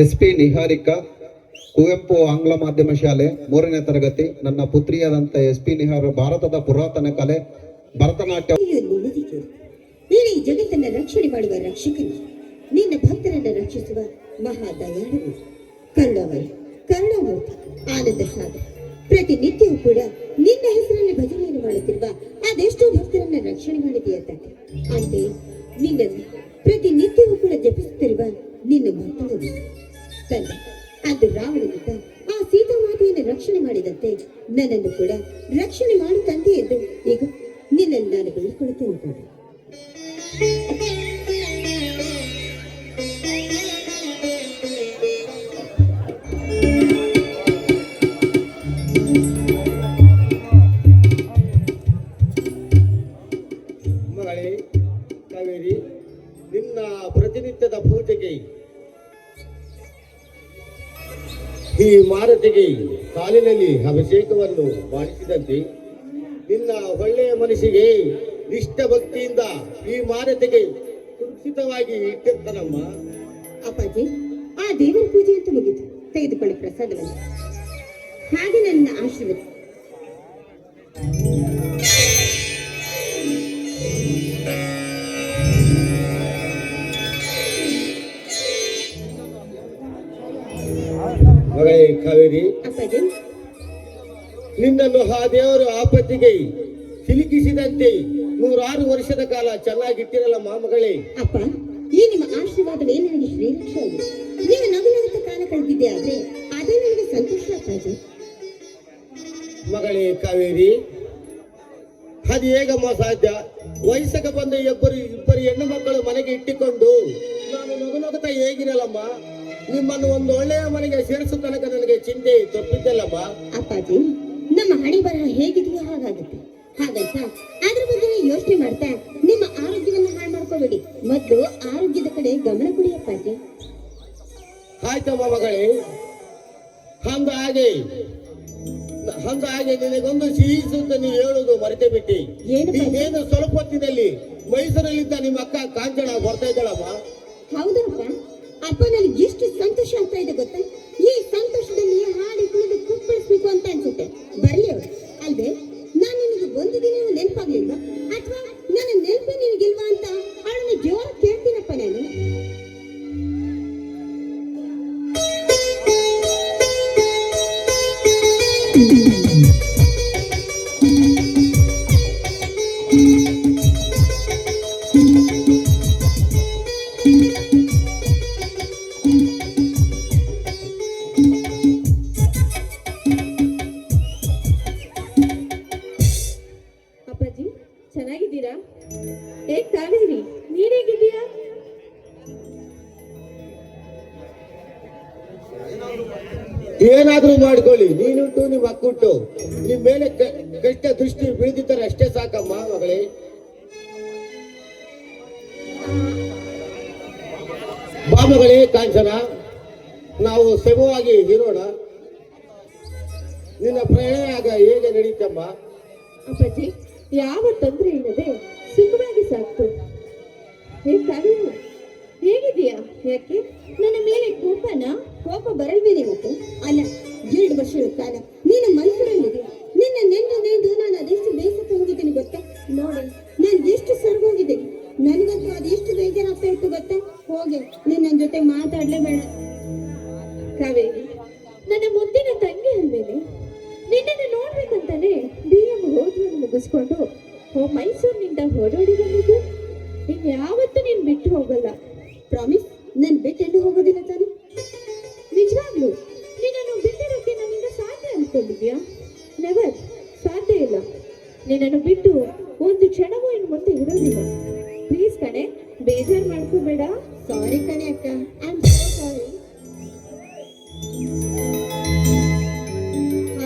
SP Niharika, Kuvempu ಆಂಗ್ಲ ಮಾಧ್ಯಮ ಶಾಲೆ 3ನೇ ತರಗತಿ. ನನ್ನ ಪುತ್ರಿಯಾದಂಥ SP ನಿಹಾರ ಭಾರತದ ಪುರಾತನ ಕಲೆ ಭರತನಾಟ್ಯ. ಇಡೀ ಜಗತ್ತನ್ನ ರಕ್ಷಣೆ ಮಾಡುವ ರಕ್ಷಕನು, ನಿನ್ನ ಭಕ್ತರನ್ನು ರಕ್ಷಿಸುವ ಮಹಾದಯಾಳು, ಕರುಣಾಮೂರ್ತಿ, ಆನಂದ ಸಾಗರ. ಪ್ರತಿನಿತ್ಯವೂ ಕೂಡ ನಿನ್ನ ಹೆಸರಲ್ಲಿ ಭಜನೆಯನ್ನು ಮಾಡುತ್ತಿರುವ ಅದೆಷ್ಟೋ ಭಕ್ತರನ್ನ ರಕ್ಷಣೆ ಮಾಡಿದೆಯ ತಂದೆ. ಅಂತೆ ನಿನ್ನನ್ನು ಪ್ರತಿನಿತ್ಯವೂ ಕೂಡ ಜಪಿಸುತ್ತಿರುವ ನಿನ್ನ ಭಕ್ತರನ್ನು ತಂದೆ, ಅದು ರಾವಣನಿಂದ ಆ ಸೀತಾಮಾತೆಯನ್ನು ರಕ್ಷಣೆ ಮಾಡಿದಂತೆ ನನ್ನನ್ನು ಕೂಡ ರಕ್ಷಣೆ ಮಾಡು ತಂದೆ ಎಂದು ಈಗ ನಿನ್ನನ್ನು ನಾನು ಬೇಡಿಕೊಳ್ಳುತ್ತೇನೆ ತಂದೆ. ಮಗಳೇ ಕಾವೇರಿ, ನಿನ್ನ ಪ್ರತಿನಿತ್ಯದ ಪೂಜೆಗೆ ಈ ಮಾರುತಿಗೆ ಕಾಲಿನಲ್ಲಿ ಅಭಿಷೇಕವನ್ನು ಮಾಡಿಸಿದಂತೆ ನಿನ್ನ ಒಳ್ಳೆಯ ಮನಸ್ಸಿಗೆ ನಿಷ್ಠ ಭಕ್ತಿಯಿಂದ ಈ ಮಾರುತಿಗೆ ಸುರಕ್ಷಿತವಾಗಿ ಇಟ್ಟಿರ್ತಾನಮ್ಮ. ಅಪ್ಪಾಜಿ, ಆ ದೇವರ ಪೂಜೆ ಅಂತ ಮುಗಿತು. ತೆಗೆದುಕೊಳ್ಳಿ ಪ್ರಸಾದವನ್ನು, ಹಾಗೆ ನನ್ನ ಆಶೀರ್ವಾದ. ಮಗಳೇ ಕಾವೇರಿ, ಅಪ್ಪಾಜಿ, ನಿನ್ನನ್ನು ಆ ದೇವರು ಆಪತ್ತಿಗೆ ಸಿಲುಕಿಸಿದಂತೆ 106 ವರ್ಷದ ಕಾಲ ಚೆನ್ನಾಗಿಟ್ಟಿರಲ್ಲಮ್ಮ ಮಗಳೇ. ಅಪ್ಪ, ಈ ನಿಮ್ಮ ಆಶೀರ್ವಾದವೇ ನನಗೆ ಶ್ರೀರಕ್ಷೆ ಆಗಿದೆ. ನೀವು ನಗುನಗುತ್ತ ಕಾಲ ಕಳೆದಿದ್ದೆ ಆದ್ರೆ ಅದೇ ನನಗೆ ಸಂತೋಷ ಅಪ್ಪಾಜಿ. ಮಗಳೇ ಕಾವೇರಿ, ಅದು ಹೇಗಮ್ಮ ಸಾಧ್ಯ? ವಯಸ್ಸಿಗೆ ಬಂದ ಇಬ್ಬರು ಹೆಣ್ಣು ಮಕ್ಕಳು ಮನೆಗೆ ಇಟ್ಟುಕೊಂಡು ನಾನು ನಗುನಗುತ್ತಾ ಹೇಗಿರಲ್ಲಮ್ಮ? ನಿಮ್ಮನ್ನು ಒಂದು ಒಳ್ಳೆಯ ಮನೆಗೆ ಸೇರಿಸೋ ತನಕ ನನಗೆ ಚಿಂತೆ ತಪ್ಪಿದ್ದಲ್ಲಮ್ಮ. ಅಪ್ಪಾಜಿ, ನಮ್ಮ ಹಣೆ ಬರಹ ಹೇಗಿದೆಯೋ ಹಾಗಾಗುತ್ತೆ. ಹಾಗಂತ ಅದ್ರ ಬಗ್ಗೆ ಯೋಚನೆ ಮಾಡ್ತಾ ನಿಮ್ಮ ಆರೋಗ್ಯವನ್ನು ಹಾಳು ಮಾಡ್ಕೋಬೇಡಿ. ಮೊದಲು ಆರೋಗ್ಯದ ಕಡೆ ಗಮನ ಕೊಡಿ ಅಪ್ಪಾಜಿ. ಆಯ್ತಮ್ಮ ಮಗಳೇ, ಹಂಗಾಗಿ ನಿನಗೊಂದು ಸಿಹಿ ಸುದ್ದಿ ನೀವು ಹೇಳುವುದು ಮರೆತೇ ಬಿಟ್ಟಿ. ನೀನೇನು ಸ್ವಲ್ಪ ಹೊತ್ತಿನಲ್ಲಿ ಮೈಸೂರಲ್ಲಿದ್ದ ನಿಮ್ಮ ಅಕ್ಕ ಕಾಂಚನ ಬರ್ತಾ ಇದ್ದಾಳಮ್ಮ. ಹೌದಪ್ಪ. ಅಪ್ಪ, ನನಗೆ ಎಷ್ಟು ಸಂತೋಷ ಆಗ್ತಾ ಇದೆ ಗೊತ್ತಾ? ಈ ಸಂತೋಷದಲ್ಲಿ ಹಾಡಿ ಕುಣಿದು ಕುಪ್ಪಳಿಸ್ಬೇಕು ಅಂತ ಅನ್ಸುತ್ತೆ. ಬರ್ಲಿ ಅವರು ಅಲ್ವೇ? ನಾನು ನಿನಗೆ ಒಂದು ದಿನ ನೆನಪಾಗ್ಲಿಲ್ವಾ? ಅಥವಾ ನನ್ನ ನೆನಪೇ ನಿನಗಿಲ್ವಾ ಅಂತ ಅವಳನ್ನ ಜೋರ ಕೇಳ್ತೀನಪ್ಪ ನಾನು. ಅಪ್ಪಾಜಿ, ಚೆನ್ನಾಗಿದ್ದೀರಾ? ಕಾವೇರಿ, ನೀನ್ ಹೇಗಿದ್ದೀಯಾ? ಏನಾದ್ರೂ ಮಾಡ್ಕೊಳ್ಳಿ, ನೀನುಂಟು ನಿಮ್ಮ ಅಕ್ಕುಂಟು, ನಿಮ್ ಮೇಲೆ ಕೆಟ್ಟ ದೃಷ್ಟಿ ಬೀಳ್ದಿದ್ದಾರೆ ಅಷ್ಟೇ ಸಾಕಮ್ಮ ಮಗಳೇ. ಬಾ ಮಗಳೇ ಕಾಂಚನ, ನಾವು ಸಮವಾಗಿ ಇರೋಣ. ನಿನ್ನ ಪ್ರಯಾಣ ಹೇಗೆ ನಡೀತಮ್ಮ? ಅಪ್ಪಾಜಿ ಯಾವ ತೊಂದರೆ ಇಲ್ಲದೆ ಸುಖವಾಗಿ ಸಾಕ್ತು. ಹೇ ಕಾವೇರಿ, ಹೇಗಿದೀಯಾ? ಯಾಕೆ ನನ್ನ ಮೇಲೆ ಕೋಪ ಬರಲ್ವೇನೆ ಮತ್ತೆ? ಅಲ್ಲ, 2 ವರ್ಷಗಳ ಕಾಲ ನೀನು ಮೈಸೂರಲ್ಲಿದೆ. ನಿನ್ನ ನೆಂದು ನಾನು ಅದೆಷ್ಟು ಬೇಸತ್ತು ಹೋಗಿದ್ದೀನಿ ಗೊತ್ತಾ? ನೋಡಿ, ನಾನು ಎಷ್ಟು ಸರ್ಗೋಗಿದ್ದೀನಿ. ನನಗಂತೂ ಅದೆಷ್ಟು ಬೇಜಾರಾಗ್ತಾ ಇತ್ತು ಗೊತ್ತಾ? ಹೋಗೆ ನೀನ್ ನನ್ನ ಜೊತೆ ಮಾತಾಡ್ಲೇಬೇಡ. ಕಾವೇರಿ, ನನ್ನ ಮುದ್ದಿನ ತಂಗಿ ಅಲ್ವೇನೆ? ನಿನ್ನನ್ನು ನೋಡ್ಬೇಕಂತಾನೆ BM ಓದುವನ್ನು ಮುಗಿಸ್ಕೊಂಡು ಮೈಸೂರಿನಿಂದ ಹೊರಡೋಡಿ ಬಂದಿದ್ದು. ಇನ್ಯಾವತ್ತೂ ನೀನ್ ಬಿಟ್ಟು ಹೋಗಲ್ಲ. ಪ್ರಾಮಿಸ್? ನನ್ ಬಿಟ್ಟು ಎಲ್ಲೂ ಹೋಗೋದಿಲ್ಲ ತಾನೆ? ನಿಜವಾಗ್ಲು ನಿನ್ನನ್ನು ಬಿಟ್ಟಿರೋಕೆ ನನ್ನಿಂದ ಸಾಧ್ಯ ಅನ್ಕೊಂಡಿದ್ಯಾ? ನೆವರ್, ಸಾಧ್ಯ ಇಲ್ಲ. ನಿನ್ನನ್ನು ಬಿಟ್ಟು ಒಂದು ಕ್ಷಣವೂ ಇನ್ನು ಮುಂದೆ ಇರೋದಿಲ್ಲ. ಪ್ಲೀಸ್ ಕಣೆ, ಬೇಜಾರು ಮಾಡ್ಕೋಬೇಡ. ಸಾರಿ ಕಣೆ ಅಕ್ಕ, ಐ ಆಮ್ ಸೋ ಸಾರಿ.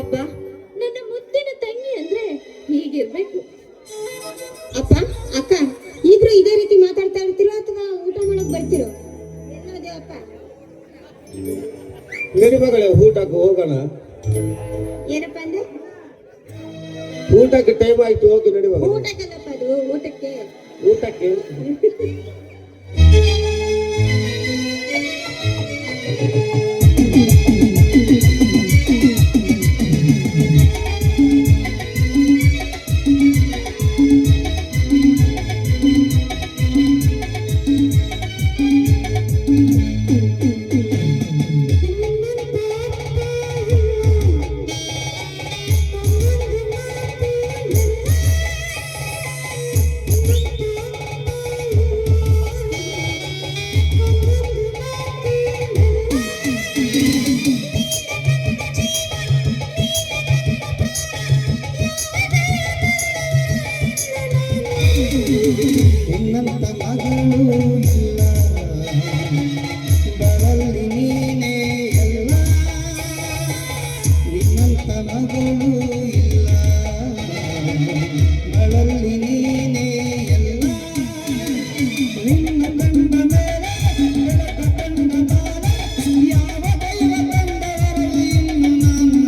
ಅಪ್ಪ, ನನ್ನ ಮುದ್ದಿನ ತಂಗಿ ಅಂದ್ರೆ ಹೀಗಿರ್ಬೇಕು. ಅಪ್ಪ, ಅಕ್ಕ, ಇಬ್ರು ಇದೇ ರೀತಿ ಮಾತಾಡ್ತಾ ಇರ್ತೀರೋ ಅಥವಾ ಊಟ ಮಾಡಕ್ ಬರ್ತಿರೋ? ಎಲ್ಲೋದೆ ಅಪ್ಪ? ನಡಿ ಮಗಳೇ, ಊಟಕ್ಕೆ ಹೋಗೋಣ. ಏನಪ್ಪ ಅಂದ್ರೆ? ಊಟಕ್ಕೆ ಟೈಮ್ ಆಯ್ತು, ಹೋಗಿ ನಡಿ ಮಗಳೇ. ಊಟಕ್ಕಲ್ಲಪ್ಪ, ಅದು ಊಟಕ್ಕೆ. ಊಟಕ್ಕೆ ನಿನ್ನಂತ ಮಗಳು ಇಲ್ಲ, ಬರಲಿ ನೀನೇ ಎಲ್ಲ. ನಿನ್ನಂತ ಮಗಳು ಇಲ್ಲ, ಬರಲಿ ನೀನೇ ಎಲ್ಲ. ನಿನ್ನ ಕಂಡ ಮೇಲೆ ಬೆಳಕ ಕಂಡ ಬಾಲ, ಯಾವ ದೈವ ಬಂದವರಲ್ಲಿ ಇನ್ನು ನಾನು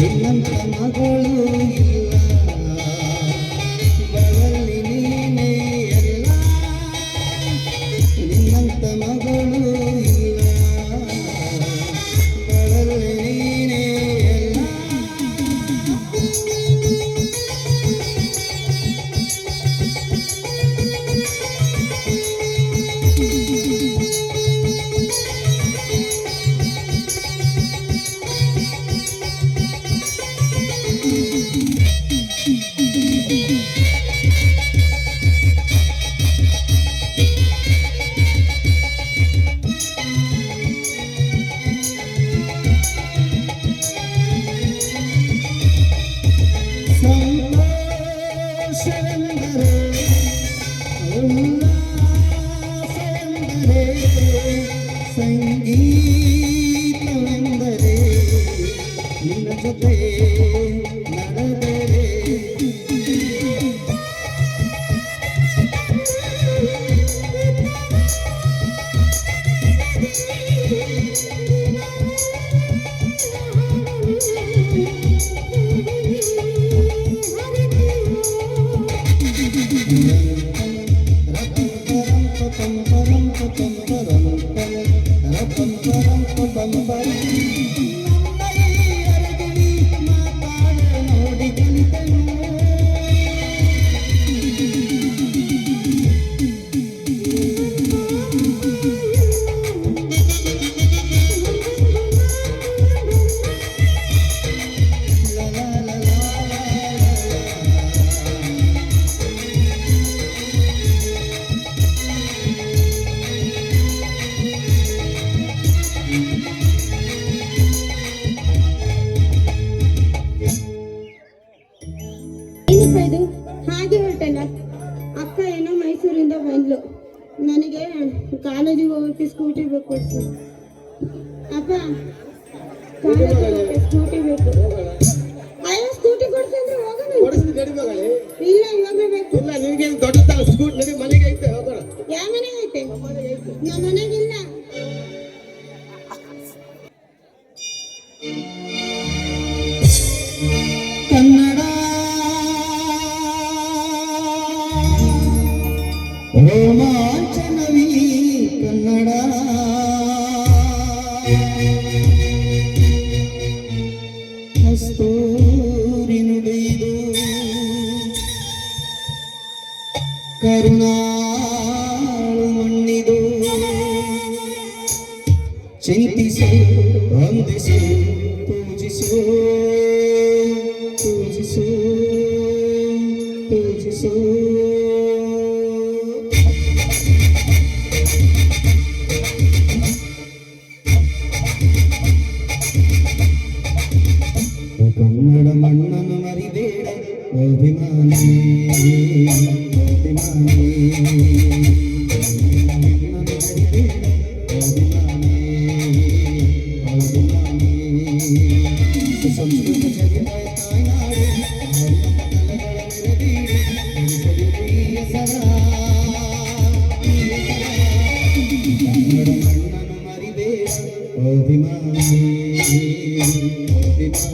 ನಿನ್ನಂತ ಮಗಳು ಇಲ್ಲ, ಬರಲಿ ನೀನೇ ಎಲ್ಲ. ನಿನ್ನಂತ ಮಗಳು ಇಲ್ಲ, ಬರಲಿ ನೀನೇ ಎಲ್ಲ. ಜೊತೆ ನಡೆದರೆ ಏನಪ್ಪ ಇದು ಹಾಗೆ ಹೊರಟಲ್ಲ? ಅಕ್ಕ ಏನೋ ಮೈಸೂರಿಂದ ಬಂದ್ಲು, ನನಗೆ ಕಾಲೇಜಿಗೆ ಹೋಗಕ್ಕೆ ಸ್ಕೂಟಿ ಬೇಕು ಕೊಡ್ಸು. ಅಪ್ಪ ಕಾಲೇಜಿಗೆ ಹೋಗಕ್ಕೆ ಸ್ಕೂಟಿ ಬೇಕು. ಅಯ್ಯೋ ಸ್ಕೂಟಿ ಕೊಡ್ಸು ಅಂದ್ರೆ ಹೋಗೋಣ. ಕೊಡಿಸ್ತೀನಿ ನಡಿ ಮಗಳೇ. ಇಲ್ಲ ಇವಾಗಲೇ ಬೇಕು. ಇಲ್ಲ ನಿನಗೆ ದೊಡ್ಡ ಸ್ಕೂಟ್ ನಡಿ, ಮನೆಗೆ ಐತೆ ಹೋಗೋಣ. ಯಾವ ಮನೆಗೆ ಐತೆ? ನಮ್ಮ ಮನೆಗಿಲ್ಲ. ಕನ್ನಡ ರೋಮಾಂಚನವೀ ಕನ್ನಡ ಕಸ್ತೂರಿ ನುಡಿದು ಕರುಣಾಳು ಮಣ್ಣಿದು ಚಿಂತಿಸು ವಂದಿಸು ಪೂಜಿಸು ಪೂಜಿಸು ಪೂಜಿಸು ಕನ್ನಡ ಮಣ್ಣನ್ನು ಮರಿಬೇಡ ಅಭಿಮಾನಿ ಅಭಿಮಾನಿ ಮಣ್ಣನ್ನು ಮರಿಬೇಡ ಅಭಿಮಾನಿ ಅಭಿಮಾನಿ ಸಂಸ್ಕೃತ ಜಗದ ತಾಯ್ನಾಡು ಕಲೆಗಳ ನೆರವೀಡು ಪ್ರಿಯ ಸದಾ ಕನ್ನಡ ಮಣ್ಣನ್ನು ಮರಿಬೇಡ ಅಭಿಮಾನಿ ಅಭಿಮಾನಿ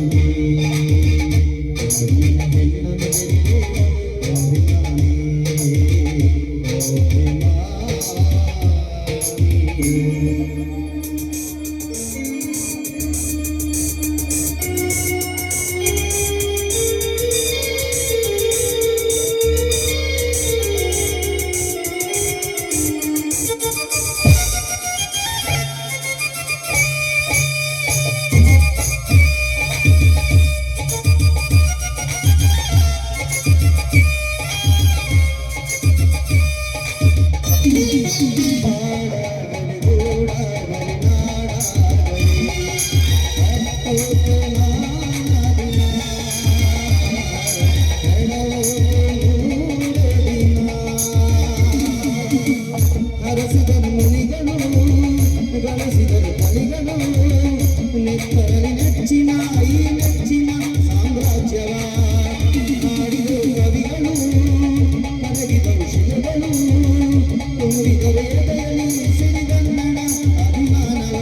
ಹರಸಿದರು ಮುನಿಗಳು ಗಳಿಸಿದರು ಕಲಿಗಳು ನೆತ್ತರಲ್ಲಿ ನೆಚ್ಚಿನ ಈ ನೆಚ್ಚಿನ ಸಾಮ್ರಾಜ್ಯವ ಮಾಡಿದರು ಕವಿಗಳು ಕರಗಿದರು ಶಿಲೆಗಳು ತುಂಬಿದರು ಎದೆಯಲ್ಲಿ ಸಿರಿಗನ್ನಡ ಅಭಿಮಾನವ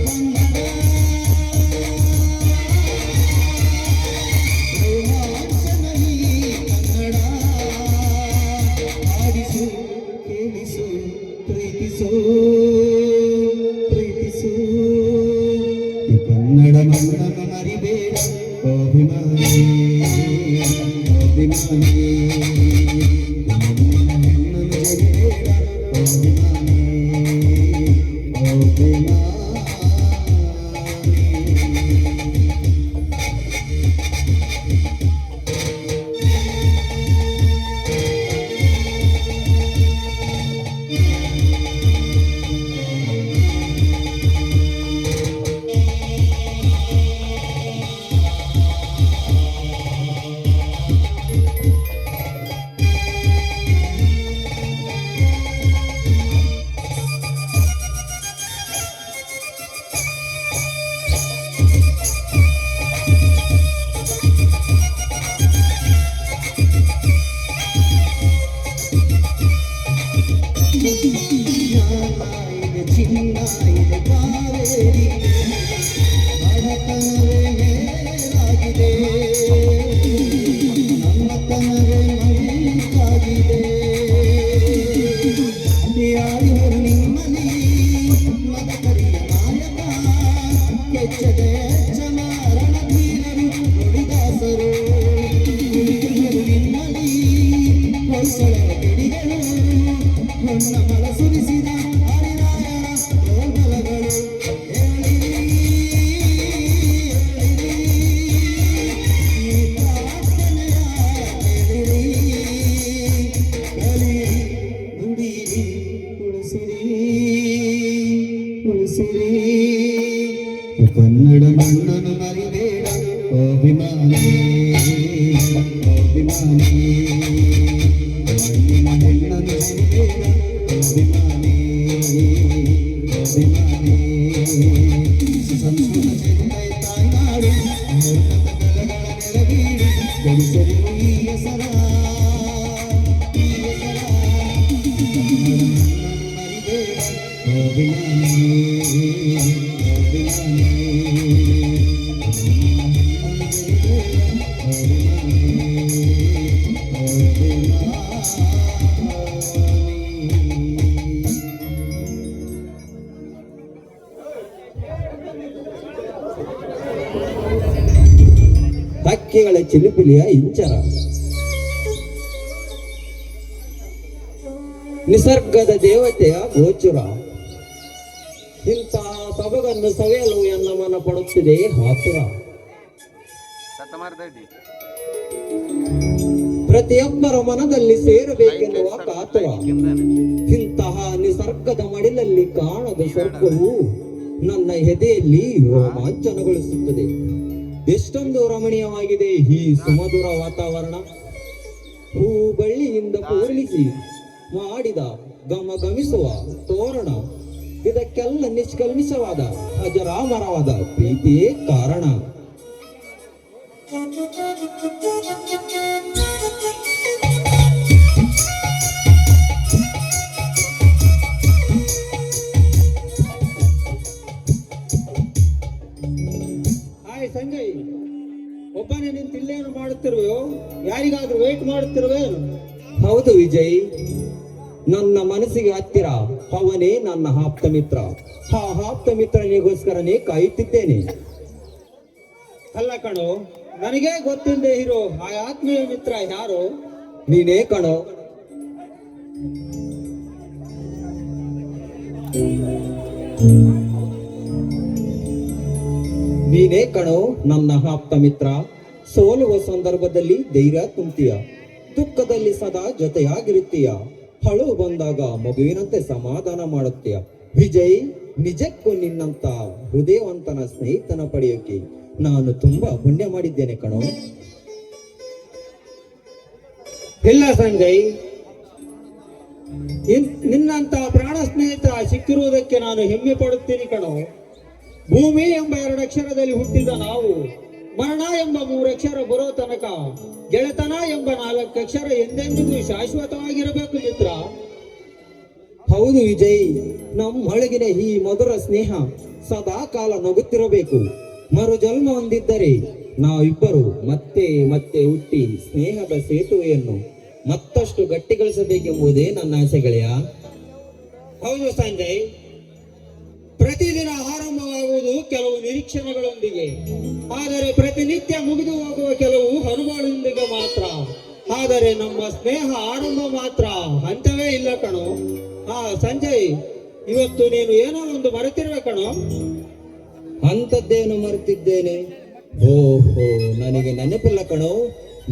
ಕನ್ನಡ ರೋಮಾಂಚನವೀ ಕನ್ನಡ ಆಡಿಸು ಕೇಳಿಸು ಪ್ರೀತಿಸು ಪ್ರೀತಿಸು ಈ ಕನ್ನಡ ಮಣ್ಣನ್ನು ಮರಿಬೇಡ ಅಭಿಮಾನಿ ಅಭಿಮಾನಿ ಮಣ್ಣನ್ನು ಜರಿಬೇಡ ಅಭಿಮಾನಿ ಅಭಿಮಾನಿ ಕನ್ನಡ ಮಣ್ಣನ್ನು ಮರಿಬೇಡ ಅಭಿಮಾನಿ ಅಭಿಮಾನಿ ಮಣ್ಣಿನ ಹೆಣ್ಣನ್ನು ಮರಿಬೇಡ ಅಭಿಮಾನಿ ಅಭಿಮಾನಿ ಸಂಸ್ಕೃತ ಚೆನ್ನೈ ತಾಯ್ನಾಡು ಅಮೃತ ಕಲಗಳ ನೆರವೀಡು ಗಳಿಸಲು ಈ ಹೆಸರ ಈ ಹೆಸರ ಕನ್ನಡ ಮಣ್ಣನ್ನು ಮರಿಬೇಡ ಅಭಿಮಾನಿ ಹಕ್ಕಿಗಳ ಚಿಲಿಪಿಲಿಯ ಇಂಚರ ನಿಸರ್ಗದ ದೇವತೆಯ ಗೋಚರ ಇಂತಹ ಸೊಬಗನ್ನು ಸವಿಯಲು ಎನ್ನ ಮನ ಪಡುತ್ತಿದೆ ಹಾಸುರ. ಪ್ರತಿಯೊಬ್ಬರ ಮನದಲ್ಲಿ ಸೇರಬೇಕೆನ್ನುವ ಕಾತುರ. ಇಂತಹ ನಿಸರ್ಗದ ಮಡಿಲಲ್ಲಿ ಕಾಣದ ಸ್ವರ್ಗವು ನನ್ನ ಎದೆಯಲ್ಲಿ ರೋಮಾಂಚನಗೊಳಿಸುತ್ತದೆ. ಎಷ್ಟೊಂದು ರಮಣೀಯವಾಗಿದೆ ಈ ಸುಮಧುರ ವಾತಾವರಣ. ಹೂ ಬಳ್ಳಿಯಿಂದ ಪೂರ್ಣಿಸಿ ಮಾಡಿದ ಗಮಗಮಿಸುವ ತೋರಣ, ಇದಕ್ಕೆಲ್ಲ ನಿಷ್ಕಲ್ಮಿಷವಾದ ಅಜರಾಮರವಾದ ಪ್ರೀತಿಯೇ ಕಾರಣ. ಹಾಯ್ ಸಂಜಯ್, ಒಬ್ಬನೇ ನಿಂತು ಇಲ್ಲೇನು ಮಾಡುತ್ತಿರುವೆಯೋ? ಯಾರಿಗಾದ್ರೂ ವೇಟ್ ಮಾಡುತ್ತಿರುವೇನು? ಹೌದು ವಿಜಯ್, ನನ್ನ ಮನಸ್ಸಿಗೆ ಹತ್ತಿರ ಅವನೇ ನನ್ನ ಆಪ್ತ ಮಿತ್ರ. ಆ ಆಪ್ತ ಮಿತ್ರನಿಗೋಸ್ಕರನೇ ಕಾಯುತ್ತಿದ್ದೇನೆ. ಅಲ್ಲ ಕಣೋ, ನನಗೇ ಗೊತ್ತಿಲ್ಲದೆ ಇರೋ ಆ ಆತ್ಮೀಯ ಮಿತ್ರ ಯಾರು? ನೀನೇ ಕಣೋ. ನೀನೇ ಕಣೋ ನನ್ನ ಆಪ್ತ ಮಿತ್ರ. ಸೋಲುವ ಸಂದರ್ಭದಲ್ಲಿ ಧೈರ್ಯ ತುಂಬ್ತೀಯ, ದುಃಖದಲ್ಲಿ ಸದಾ ಜೊತೆಯಾಗಿರುತ್ತೀಯ, ಹಳು ಬಂದಾಗ ಮಗುವಿನಂತೆ ಸಮಾಧಾನ ಮಾಡುತ್ತೀಯ. ವಿಜಯ್, ನಿಜಕ್ಕೂ ನಿನ್ನಂತ ಹೃದಯವಂತನ ಸ್ನೇಹಿತನ ಪಡೆಯೋಕೆ ನಾನು ತುಂಬಾ ಪುಣ್ಯ ಮಾಡಿದ್ದೇನೆ ಕಣೋ. ಇಲ್ಲ ಸಂಜಯ್, ನಿನ್ನಂತ ಪ್ರಾಣ ಸ್ನೇಹಿತ ಸಿಕ್ಕಿರುವುದಕ್ಕೆ ನಾನು ಹೆಮ್ಮೆ ಪಡುತ್ತೀನಿ ಕಣೋ. ಭೂಮಿ ಎಂಬ 2 ಅಕ್ಷರದಲ್ಲಿ ಹುಟ್ಟಿದ ನಾವು ಮರಣ ಎಂಬ 3 ಅಕ್ಷರ ಬರೋ ತನಕ ಗೆಳೆತನ ಎಂಬ 4 ಅಕ್ಷರ ಎಂದೆಂದಿಗೂ ಶಾಶ್ವತವಾಗಿರಬೇಕು ಮಿತ್ರ. ಹೌದು ವಿಜಯ್, ನಮ್ಮೊಳಗಿನ ಈ ಮಧುರ ಸ್ನೇಹ ಸದಾ ಕಾಲ ನಗುತ್ತಿರಬೇಕು. ಮರು ಜನ್ಮ ಹೊಂದಿದ್ದರೆ ನಾವಿಬ್ಬರು ಮತ್ತೆ ಮತ್ತೆ ಹುಟ್ಟಿ ಸ್ನೇಹದ ಸೇತುವೆಯನ್ನು ಮತ್ತಷ್ಟು ಗಟ್ಟಿಗೊಳಿಸಬೇಕೆಂಬುದೇ ನನ್ನ ಆಸೆ ಗೆಳೆಯ. ಹೌದು ಸಂಜಯ್, ಪ್ರತಿದಿನ ಆರಂಭವಾಗುವುದು ಕೆಲವು ನಿರೀಕ್ಷಣೆಗಳೊಂದಿಗೆ, ಆದರೆ ಪ್ರತಿನಿತ್ಯ ಮುಗಿದು ಹೋಗುವ ಕೆಲವು ಅನುಭವಗಳೊಂದಿಗೆ ಮಾತ್ರ. ಆದರೆ ನಮ್ಮ ಸ್ನೇಹ ಆರಂಭ ಮಾತ್ರ ಅಂತ್ಯವೇ ಇಲ್ಲ ಕಣೋ. ಸಂಜಯ್, ಇವತ್ತು ನೀನು ಏನೋ ಒಂದು ಮರೆತಿರುವೆ ಕಣೋ. ಅಂಥದ್ದೇನು ಮರೆತಿದ್ದೇನೆ? ಓಹೋ, ನನಗೆ ನೆನಪಿಲ್ಲ ಕಣೋ.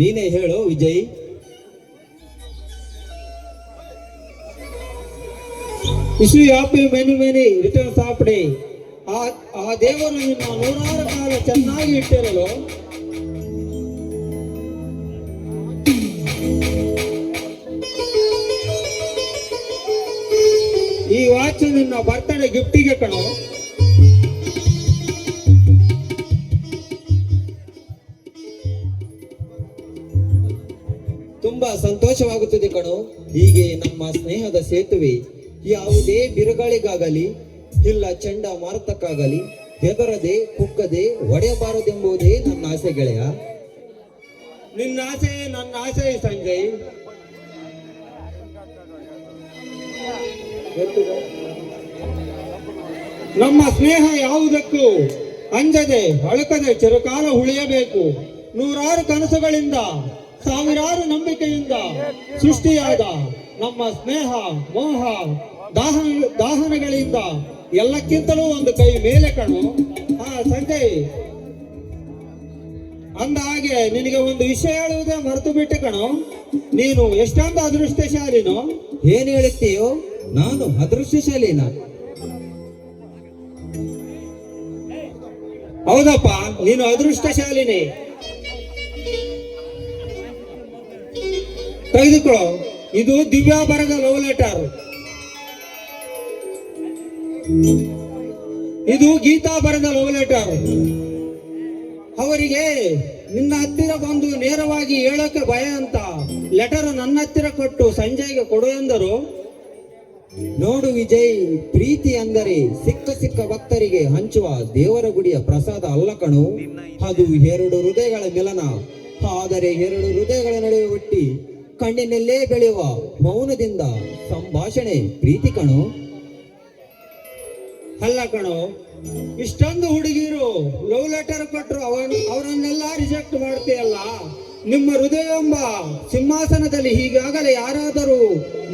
ನೀನೇ ಹೇಳೋ Vijay. Wish you happy many returns of day. ಆ ದೇವರು ನಿನ್ನ 100 ಕಾಲ ಚೆನ್ನಾಗಿ ಇಟ್ಟಿರಲು. ಈ ವಾಚ್ ನಿನ್ನ ಬರ್ತ್ಡೇ ಗಿಫ್ಟಿಗೆ ಕಣೋ. ತುಂಬಾ ಸಂತೋಷವಾಗುತ್ತದೆ ಕಣೋ. ಹೀಗೆ ನಮ್ಮ ಸ್ನೇಹದ ಸೇತುವೆ ಯಾವುದೇ ಬಿರುಗಾಳಿಗಾಗಲಿ ಇಲ್ಲ ಚಂಡಮಾರುತಕ್ಕಾಗಲಿ ಹೆದರದೆ ಕುಕ್ಕದೆ ಒಡೆಯಬಾರದೆಂಬುದೇ ನನ್ನ ಆಸೆ ಗೆಳೆಯ. ನಿನ್ನ ಆಸೆ ನನ್ನ ಆಸೆ ಸಂಜಯ್. ನಮ್ಮ ಸ್ನೇಹ ಯಾವುದಕ್ಕೂ ಅಂಜದೆ ಅಳುಕದೆ ಚಿರಕಾಲ ಉಳಿಯಬೇಕು. 100 ಕನಸುಗಳಿಂದ ಸಾವಿರಾರು ನಂಬಿಕೆಯಿಂದ ಸೃಷ್ಟಿಯಾದ ನಮ್ಮ ಸ್ನೇಹ ಮೋಹ ದಾಹನಗಳಿಂದ ಎಲ್ಲಕ್ಕಿಂತಲೂ ಒಂದು ಕೈ ಮೇಲೆ ಕಣು. ಸಂಜಯ್, ಅಂದ ಹಾಗೆ ನಿನಗೆ ಒಂದು ವಿಷಯ ಹೇಳುವುದೇ ಮರೆತು ಬಿಟ್ಟೆ ಕಣೋ. ನೀನು ಎಷ್ಟೊಂದು ಅದೃಷ್ಟಶಾಲಿನೋ. ಏನ್ ಹೇಳುತ್ತೀಯೋ? ನಾನು ಅದೃಷ್ಟಶಾಲಿನ? ಹೌದಪ್ಪ, ನೀನು ಅದೃಷ್ಟಶಾಲಿನಿ. ತೆಗೆದುಕೊಳ್ಳೋ, ಇದು ದಿವ್ಯಾ ಬರೆದ ಲವ್ ಲೆಟರ್. ಇದು ಗೀತಾ ಬರೆದ ಲವ್ ಲೆಟರ್. ಅವರಿಗೆ ನಿನ್ನ ಹತ್ತಿರ ಬಂದು ನೇರವಾಗಿ ಹೇಳೋಕೆ ಭಯ ಅಂತ ಲೆಟರ್ ನನ್ನ ಹತ್ತಿರ ಕೊಟ್ಟು ಸಂಜಯ್ಗೆ ಕೊಡು ಎಂದರು. ನೋಡು ವಿಜಯ್, ಪ್ರೀತಿ ಅಂದರೆ ಸಿಕ್ಕ ಭಕ್ತರಿಗೆ ಹಂಚುವ ದೇವರ ಗುಡಿಯ ಪ್ರಸಾದ ಅಲ್ಲ ಕಣು. ಅದು ಎರಡು ಹೃದಯಗಳ ಮಿಲನ. ಆದರೆ ಎರಡು ಹೃದಯಗಳ ನಡುವೆ ಹುಟ್ಟಿ ಕಣ್ಣಿನಲ್ಲೇ ಬೆಳೆಯುವ ಮೌನದಿಂದ ಸಂಭಾಷಣೆ ಪ್ರೀತಿ ಕಣು. ಅಲ್ಲ ಕಣೋ, ಇಷ್ಟೊಂದು ಹುಡುಗಿರು ಲವ್ ಲೆಟರ್ ಕೊಟ್ಟರು ಅವರನ್ನೆಲ್ಲ ರಿಜೆಕ್ಟ್ ಮಾಡ್ತೀಯಲ್ಲ. ನಿಮ್ಮ ಹೃದಯ ಎಂಬ ಸಿಂಹಾಸನದಲ್ಲಿ ಈಗಾಗಲೇ ಯಾರಾದರೂ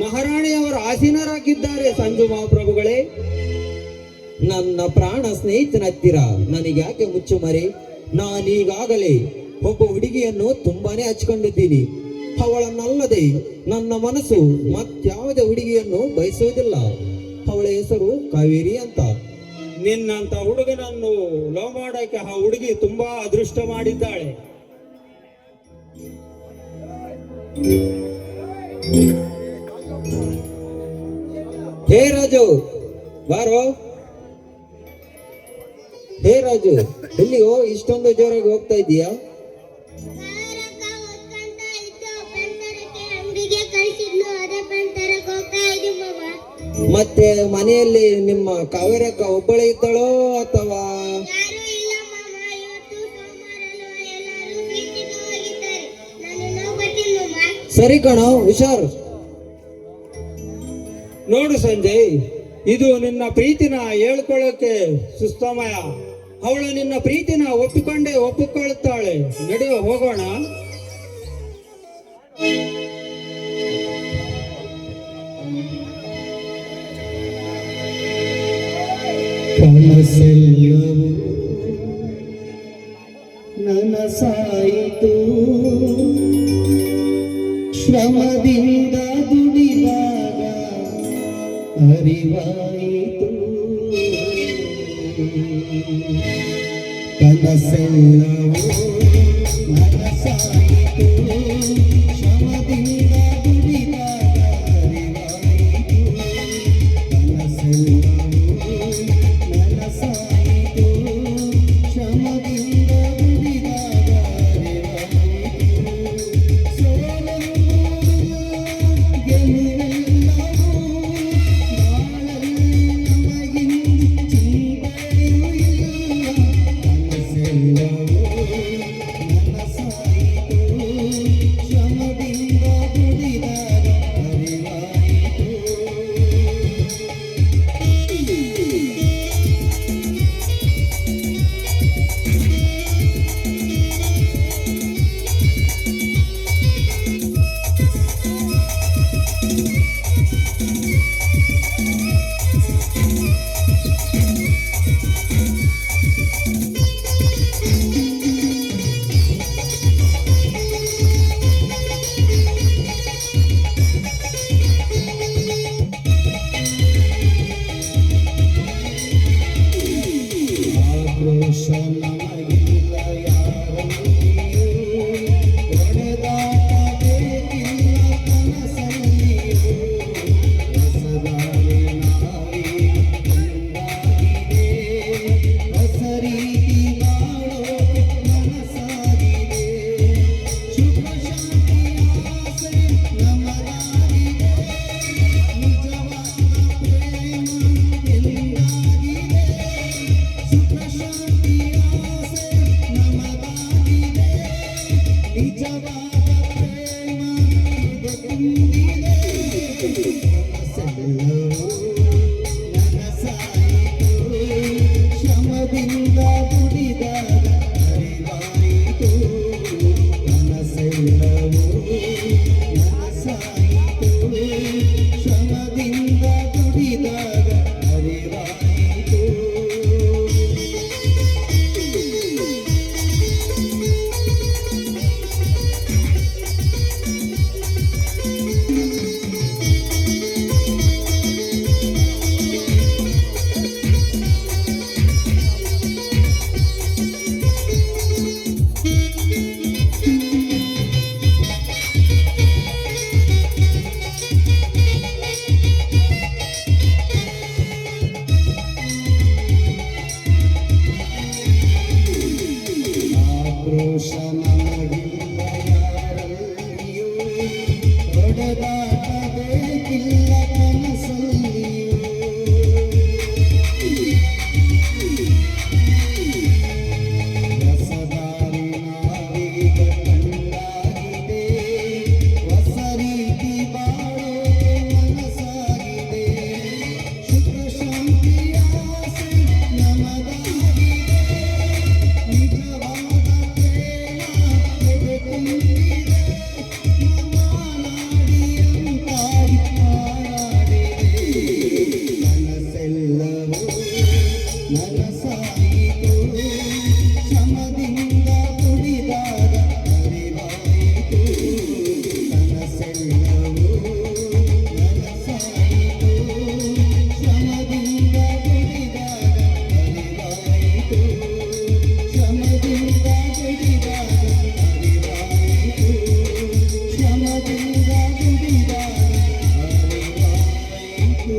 ಮಹಾರಾಣಿಯವರು ಆಸೀನರಾಗಿದ್ದಾರೆ ಸಂಜು ಮಹಾಪ್ರಭುಗಳೇ. ನನ್ನ ಪ್ರಾಣ ಸ್ನೇಹಿತನ ಹತ್ತಿರ ನನಗ್ಯಾಕೆ ಮುಚ್ಚುಮರೆ? ನಾನೀಗಾಗಲೇ ಒಬ್ಬ ಹುಡುಗಿಯನ್ನು ತುಂಬಾನೇ ಹಚ್ಕೊಂಡಿದ್ದೀನಿ. ಅವಳನ್ನಲ್ಲದೆ ನನ್ನ ಮನಸ್ಸು ಮತ್ಯಾವುದೇ ಹುಡುಗಿಯನ್ನು ಬಯಸುವುದಿಲ್ಲ. ಅವಳ ಹೆಸರು ಕಾವೇರಿ ಅಂತ. ನಿನ್ನಂತ ಹುಡುಗನನ್ನು ಲವ್ ಮಾಡಕ್ಕೆ ಆ ಹುಡುಗಿ ತುಂಬಾ ಅದೃಷ್ಟ ಮಾಡಿದ್ದಾಳೆ. ಹೇ ರಾಜು, ಬಾರೋ. ಹೇ ರಾಜು, ಎಲ್ಲಿಯೋ ಇಷ್ಟೊಂದು ಜೋರಾಗಿ ಹೋಗ್ತಾ ಇದೀಯಾ? ಮತ್ತೆ ಮನೆಯಲ್ಲಿ ನಿಮ್ಮ ಕಾವೇರಕ್ಕ ಒಬ್ಬಳೇ ಇದ್ದಾಳೋ ಅಥವಾ? ಸರಿ ಕಣೋ, ಹುಷಾರ್. ನೋಡು ಸಂಜಯ್, ಇದು ನಿನ್ನ ಪ್ರೀತಿನ ಹೇಳ್ಕೊಳ್ಳೋಕೆ ಸುಸ್ತಮಯ. ಅವಳು ನಿನ್ನ ಪ್ರೀತಿನ ಒಪ್ಪಿಕೊಳ್ಳುತ್ತಾಳೆ. ನಡೆಯೋ, ಹೋಗೋಣ. ಕನಸೆಲ್ಲವೂ ನನಸಾಯಿತು, ಶ್ರಮದಿಂದ ದುಡಿದಾಗ ಅರಿವಾಯಿತು. ಕನಸೆಲ್ಲವೂ ನನಸಾಯಿತು, ಶ್ರಮದಿಂದ ದುಡಿದಾಗ ಅರಿವಾಯಿತು. ಕನಸೆಲ್ಲವೂ ನನಸಾಯಿತು, ಶ್ರಮದಿಂದ ದುಡಿದಾಗ ಅರಿವಾಯಿತು. ಸೋಲೆಂಬುದು ಗೆಲುವೆಲ್ಲವೂ ಬಾಳಲ್ಲಿ ನಮಗಿಂದು ಚಿಂತೆಯೂ ಇಲ್ಲ. ಕನಸೆಲ್ಲವೂ ನನಸಾಯಿತು, ಶ್ರಮದಿಂದ ದುಡಿದಾಗ ಅರಿವಾಯಿತು. ಆಕ್ರೋಶ ನಮಗಿಲ್ಲ ಯಾರಲ್ಲಿಯೂ, ಹೊಡೆದಾಟ ಬೇಕಿಲ್ಲ ಕನಸಲ್ಲಿಯೂ. ಹೊಸದಾಗಿ ನಾವೇ ಒಂದಾಗಿದೆ, ಹೊಸ ರೀತಿ ಬಾಳೋ ಮನಸ್ಸಾಗಿದೆ. ಶುಭ ಶಾಂತಿಯ ಆಸೆ ನಮ್ಮದಾಗಿದೆ, ನಿಜವಾದ ಪ್ರೇಮ ಎಂದಾಗಿದೆ. ಸುಖ ಶಾಂತಿಯ ಆಸೆ ಆಕ್ರೋಶ ನನಗಿಲ್ಲ ಯಾರಲ್ಲಿಯೂ, ಹೊಡೆದಾಟಬೇಕಿಲ್ಲ ಕನಸಲ್ಲಿಯೂ. ಹೊಸದಾರಿ ನಾವೀಗ ಕಂಡಾಗಿದೆ, ಹೊಸ ರೀತಿ ಬಾಳೋಕೆ ಮನಸ್ಸಾಗಿದೆ. ಸುಖ ಶಾಂತಿಯ ಆಸೆ ನಮದಾಗಿದೆ, ನಿಜವಾದ ಪ್ರೇಮ ಎದೆ ತುಂಬಿದೆ. ನಮ್ಮ ನಾಡಿಯಂತಾಗಿ ಹಾರಾಡಿದೆ, ಕನಸೆಲ್ಲವೂ ನನಸಾಯಿತು. ಶ್ರಮದಿಂದ ದುಡಿದಾಗ ಅರಿವಾಯಿತು, ಕನಸೆಲ್ಲವೂ ನನಸಾಯಿತು. ಶ್ರಮದಿಂದ ದುಡಿದಾಗ ಅರಿವಾಯಿತು, ಶ್ರಮದಿಂದ ದುಡಿದಾಗ ಅರಿವಾಯಿತು, ಶ್ರಮದಿಂದ ದುಡಿದಾಗ ಅರಿವಾಯಿತು.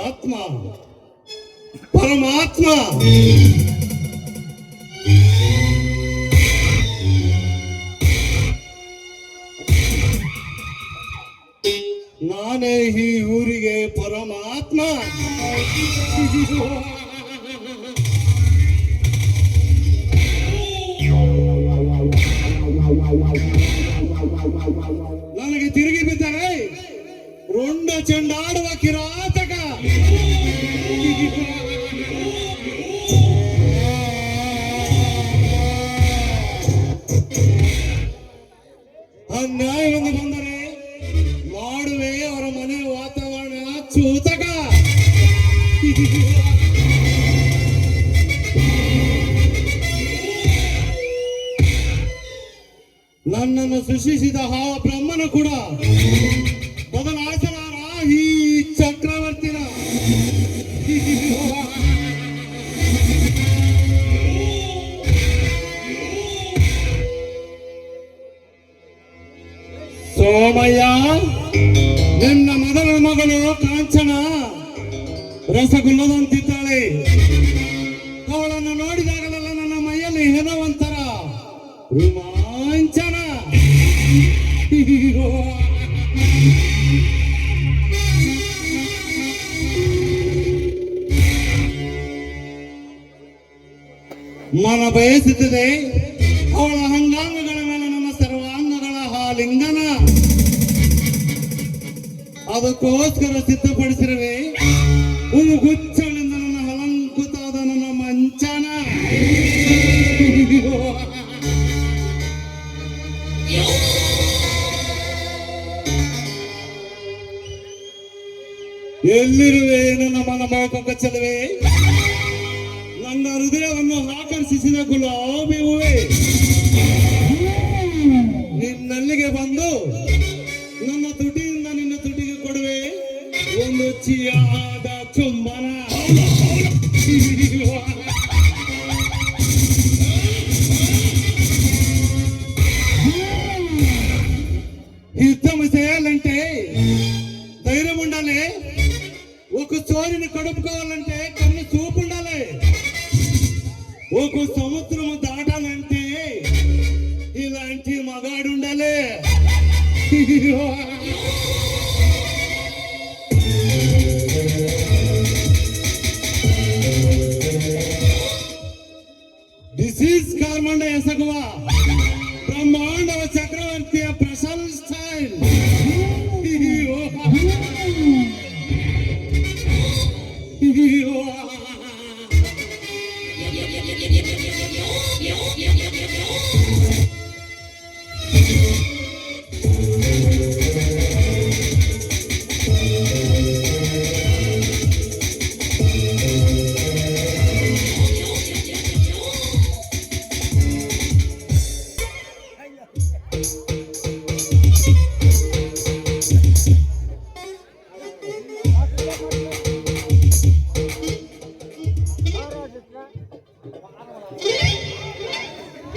ಆತ್ಮ ಪರಮಾತ್ಮ ನಾನೇ ಈ ಊರಿಗೆ ಪರಮಾತ್ಮ. ನನಗೆ ತಿರುಗಿ ಬಿದ್ದರೆ ರುಂಡ ಚೆಂಡಾಡುವ ಕಿರಾತಕ. ಅನ್ಯಾಯವನ್ನು ಬಂದರೆ ಮಾಡುವೆ ಅವರ ಮನೆ ವಾತಾವರಣ ಸೂತಕ. ನನ್ನನ್ನು ಸೃಷ್ಟಿಸಿದ ಆ ಬ್ರಹ್ಮನು ಕೂಡ ಬದಲಾಯಿಸಲಾರ ಈ ಚಕ್ರವರ್ತಿನ. ಸೋಮಯ್ಯ, ನಿನ್ನ ಮೊದಲ ಮಗಳು ಕಾಂಚನ ರಸಗುಲ್ಲದಂತಿದ್ದಾಳೆ. ಅವಳನ್ನು ನೋಡಿದಾಗಲೆಲ್ಲ ನನ್ನ ಮೈಯಲ್ಲಿ ಏನೋ ಒಂಥರ ರೋಮಾಂಚನ. ಮನ ಬಯಸುತ್ತದೆ ಅವಳ ಅಂಗಾಂಗಗಳ ಮೇಲೆ ನನ್ನ ಸರ್ವಾಂಗಗಳ ಹಾಲಿಂಗನ. ಅದಕ್ಕೋಸ್ಕರ ಸಿದ್ಧಪಡಿಸಿರುವೆ ಗುಚ್ಚಗಳಿಂದ ನನ್ನ ಅಲಂಕೃತವಾದ ನನ್ನ ಮಂಚನ. ಎಲ್ಲಿರುವೆ ನನ್ನ ಮನಮೋಹಕ ಕಚ್ಚಲುವೆ, ನನ್ನ ಹೃದಯವನ್ನು ಆಕರ್ಷಿಸಿದ ಗುಲಾಬಿ ಹೂವೆ. ನಿನ್ನಲ್ಲಿಗೆ ಬಂದು ನನ್ನ ತುಟಿಯಿಂದ ನಿನ್ನ ತುಟಿಗೆ ಕೊಡುವೆ ಒಂದು ಚಿಯಾದ ಚುಂಬನ. యుద్ధం చేయాలంటే ధైర్యం ఉండాలి. ఒక చోరిని కడుపుకోవాలంటే కన్ను చూపు ఉండాలి. ఒక సముద్రము దాటాలంటే ఇలాంటి మగాడు ఉండాలి. ದಿಸ್ ಈಸ್ ಕಾರ್ಮಂಡ ಎಸಗುವ ಬ್ರಹ್ಮಾಂಡವ ಚಕ್ರವರ್ತಿಯ ಪ್ರಸಲ್ ಸ್ಟೈಲ್.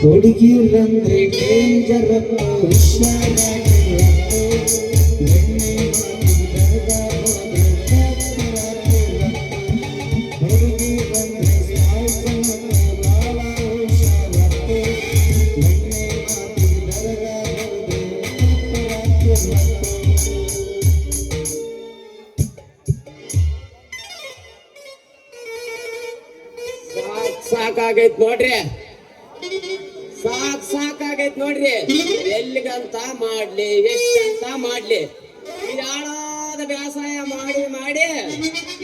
ಹುಡುಗಿರಂದ್ರೆ ಡೇಂಜರ್ ಸಾಕಾಗೈತ್ ನೋಡ್ರಿ, ಸಾಕಾಗೈತ್ ನೋಡ್ರಿ. ಎಲ್ಲಿಗಂತ ಮಾಡ್ಲಿ, ಎಷ್ಟಂತ ಮಾಡ್ಲಿ, ಯಾಳಾದ ವ್ಯಾಸಾಯ ಮಾಡಿ ಮಾಡಿ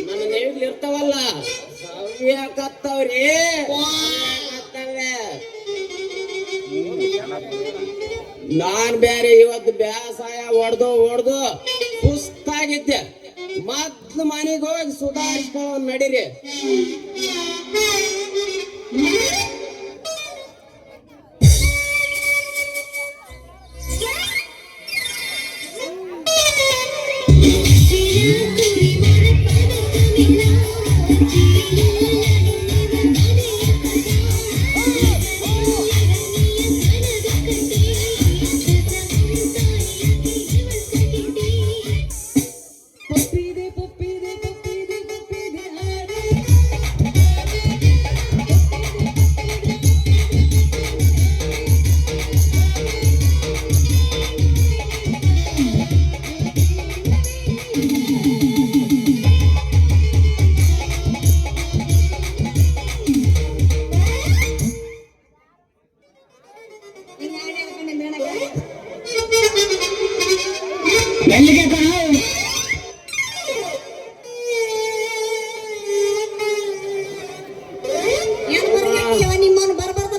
ನನ್ನ ನೆವಿಗ್ಲಿ ಇರ್ತಾವಲ್ಲ ಸವ್ಯ ಕತ್ತವ್ರಿ. ನಾನ್ ಬೇರೆ ಇವತ್ತು ವ್ಯಾಸಾಯ ಹೊಡ್ದು ಸುಸ್ತಾಗಿದ್ದೆ. ಮೊದ್ಲು ಮನೆಗೆ ಹೋಗಿ ಸುಧಾರಿಸ್ಕೊಂಡು ನಡೀರಿ. ಎಲ್ಲಿಗೆ ಕಣ ನಿಮ್ಮನ್ನು ಬರ್ಬಾರ್ದ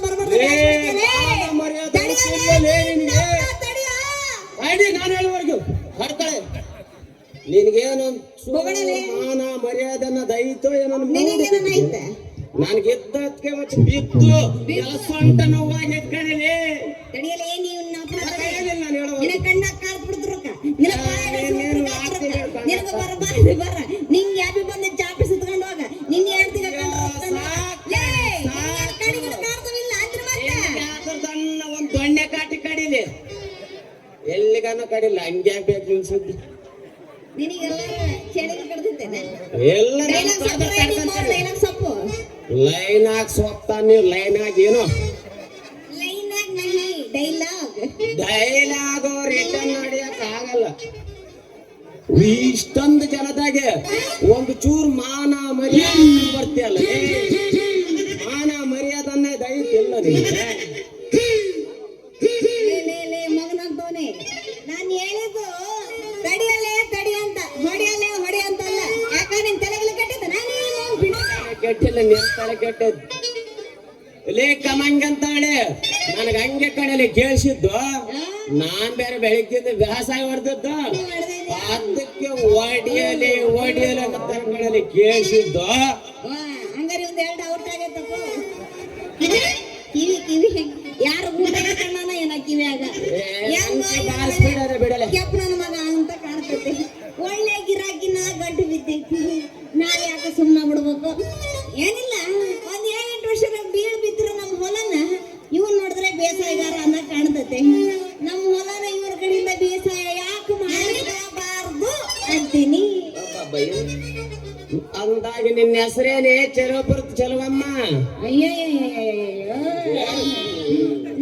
ನಾನು ಹೇಳುವವರೆಗೂ ಹೊರತಾಳೆ ನಿನ್ಗೇನು ಮಾನ ಮರ್ಯಾದೆ ಅನ್ನೋದು ಐತೋ ಏನೋ ನಾನು ಗೆದ್ದಕ್ಕೆ ಮತ್ತೆ ಬಿದ್ದು ಸೊಂಟ ನೋವಾಗಿ ಎತ್ಕೊಳ್ಳಿ ತಡಿಯಲೇ ನೀವು ನಾನು ಹೇಳುವ ಕಣ್ಣ ಕಾಲ್ ಬಿಡ್ದ್ರಕ್ಕ ನಿನಗ ಬರಬಾರ್ದು ಬರ ನಿಂಗ್ ಯಾಕೆ ಬಂದು ಚಾಪಿ ಸುತ್ಕೊಂಡು ಹೋಗ ನಿನ್ನ ಹೇಳ್ತಿಗ ಸಣ್ಣ ಒಂದ್ ದೊಣ್ಣೆ ಕಾಟಿ ಕಡಿಲಿ ಎಲ್ಲಿಗಾನ ಕಡಿಲ್ಲ ಹಂಗೆ ಬೇಕು ನಿನ್ ಸುದ್ದಿ ನಿನಗೆಲ್ಲ ಚೆಡಿಗೆ ಕಡ್ದಿದ್ದೇನೆ ಎಲ್ಲ ಸೊಪ್ಪು ಲೈನ್ ಆಗಿ ಸೋಗ್ತಾ ನೀವು ಲೈನ್ ಆಗಿ ಏನೋ ಲೈನ್ ಆಗಿ ನಹಿ ಡೈಲಾಗ್ ಡೈಲಾಗು ರಿಟರ್ನ್ ನಡೆಯಕ್ ಆಗಲ್ಲ ಇಷ್ಟೊಂದು ಜನದಾಗೆ ಒಂದು ಚೂರು ಮಾನ ಮರ್ಯಾದೆ ಬರ್ತೀಯಲ್ಲ ಮಾನ ಮರ್ಯಾದೆ ಅನ್ನೋದು ಐತಿಲ್ಲ ನಿಮಗೆ ಮಗನಂತವನೇ ನಾನು ಹೇಳಿದ್ದು ತಡಿಯಲೇ ತಡಿ ಅಂತ ಹೊಡಿಯಲೇ ಹೊಡಿ ಅಂತಲ್ಲ ಯಾಕಂದ್ರೆ ನಿನ್ ತಲೆಗೆ ಕಟ್ಟಿದ್ದ ನಾನು ಕೆಟ್ಟಿಲ್ಲ ನಿನ್ ತಲೆ ಕೆಟ್ಟದ್ ಲೇ ಕಮಂಗಂತಾಳೆ ನನಗೆ ಹಂಗೆ ಕಣಲೆ ಕೇಳಿಸಿದ್ದು ನಾನ್ ಬೇರೆ ಬೆಳಿಗ್ಗೆ ವ್ಯಾಸಾಯ ಹೊಡೆದದ್ದು ಅದಕ್ಕೆ ಒಡಿಯಲಿ ಒಡಿಯಲಿ ಅಂತ ಕಣಲೆ ಕೇಳಿಸಿದ್ದು ಹಂಗಾರೆ ಒಂದ್ ಎರಡು ಔಟ್ ಆಗೈತಪ್ಪ ಕಿವಿ ಕಿವಿ ಯಾರು ಊಟ ಕಣ್ಣನ ಏನ ಕಿವಿಯಾಗ ಬಿಡಲೆ ಕೆಪ್ಪ ನನ್ನ ಮಗ ಅಂತ ಕಾಣ್ತೈತಿ ಒಳ್ಳೆ ಗಿರಾಕಿನ ಗಂಟು ಬಿದ್ದೈತಿ ನಾವ್ ಯಾಕೆ ಸುಮ್ಮನೆ ಬಿಡ್ಬೇಕು ಏನಿಲ್ಲ ಒಂದ್ 7-8 ವರ್ಷದ ಬೀಳ್ ಬಿದ್ರು ನಮ್ಮ ಹೊಲನ ಇವ್ ನೋಡಿದ್ರೆ ಬೇಸಾಯಗಾರ ಅಂತ ಕಾಣ್ತೈತೆ ನಮ್ಮ ಹೊಲನ ಇವ್ರ ಕಡೆಯಿಂದ ಬೇಸಾಯ ಯಾಕೆ ಮಾಡಬಾರ್ದು ಅಂತೀನಿ ಅಂದಾಗಿ ನಿನ್ನ ಹೆಸರೇನೆ ಚಲೋಪುರ ಚಲವಮ್ಮ ಅಯ್ಯಯ್ಯಯ್ಯಯ್ಯೋ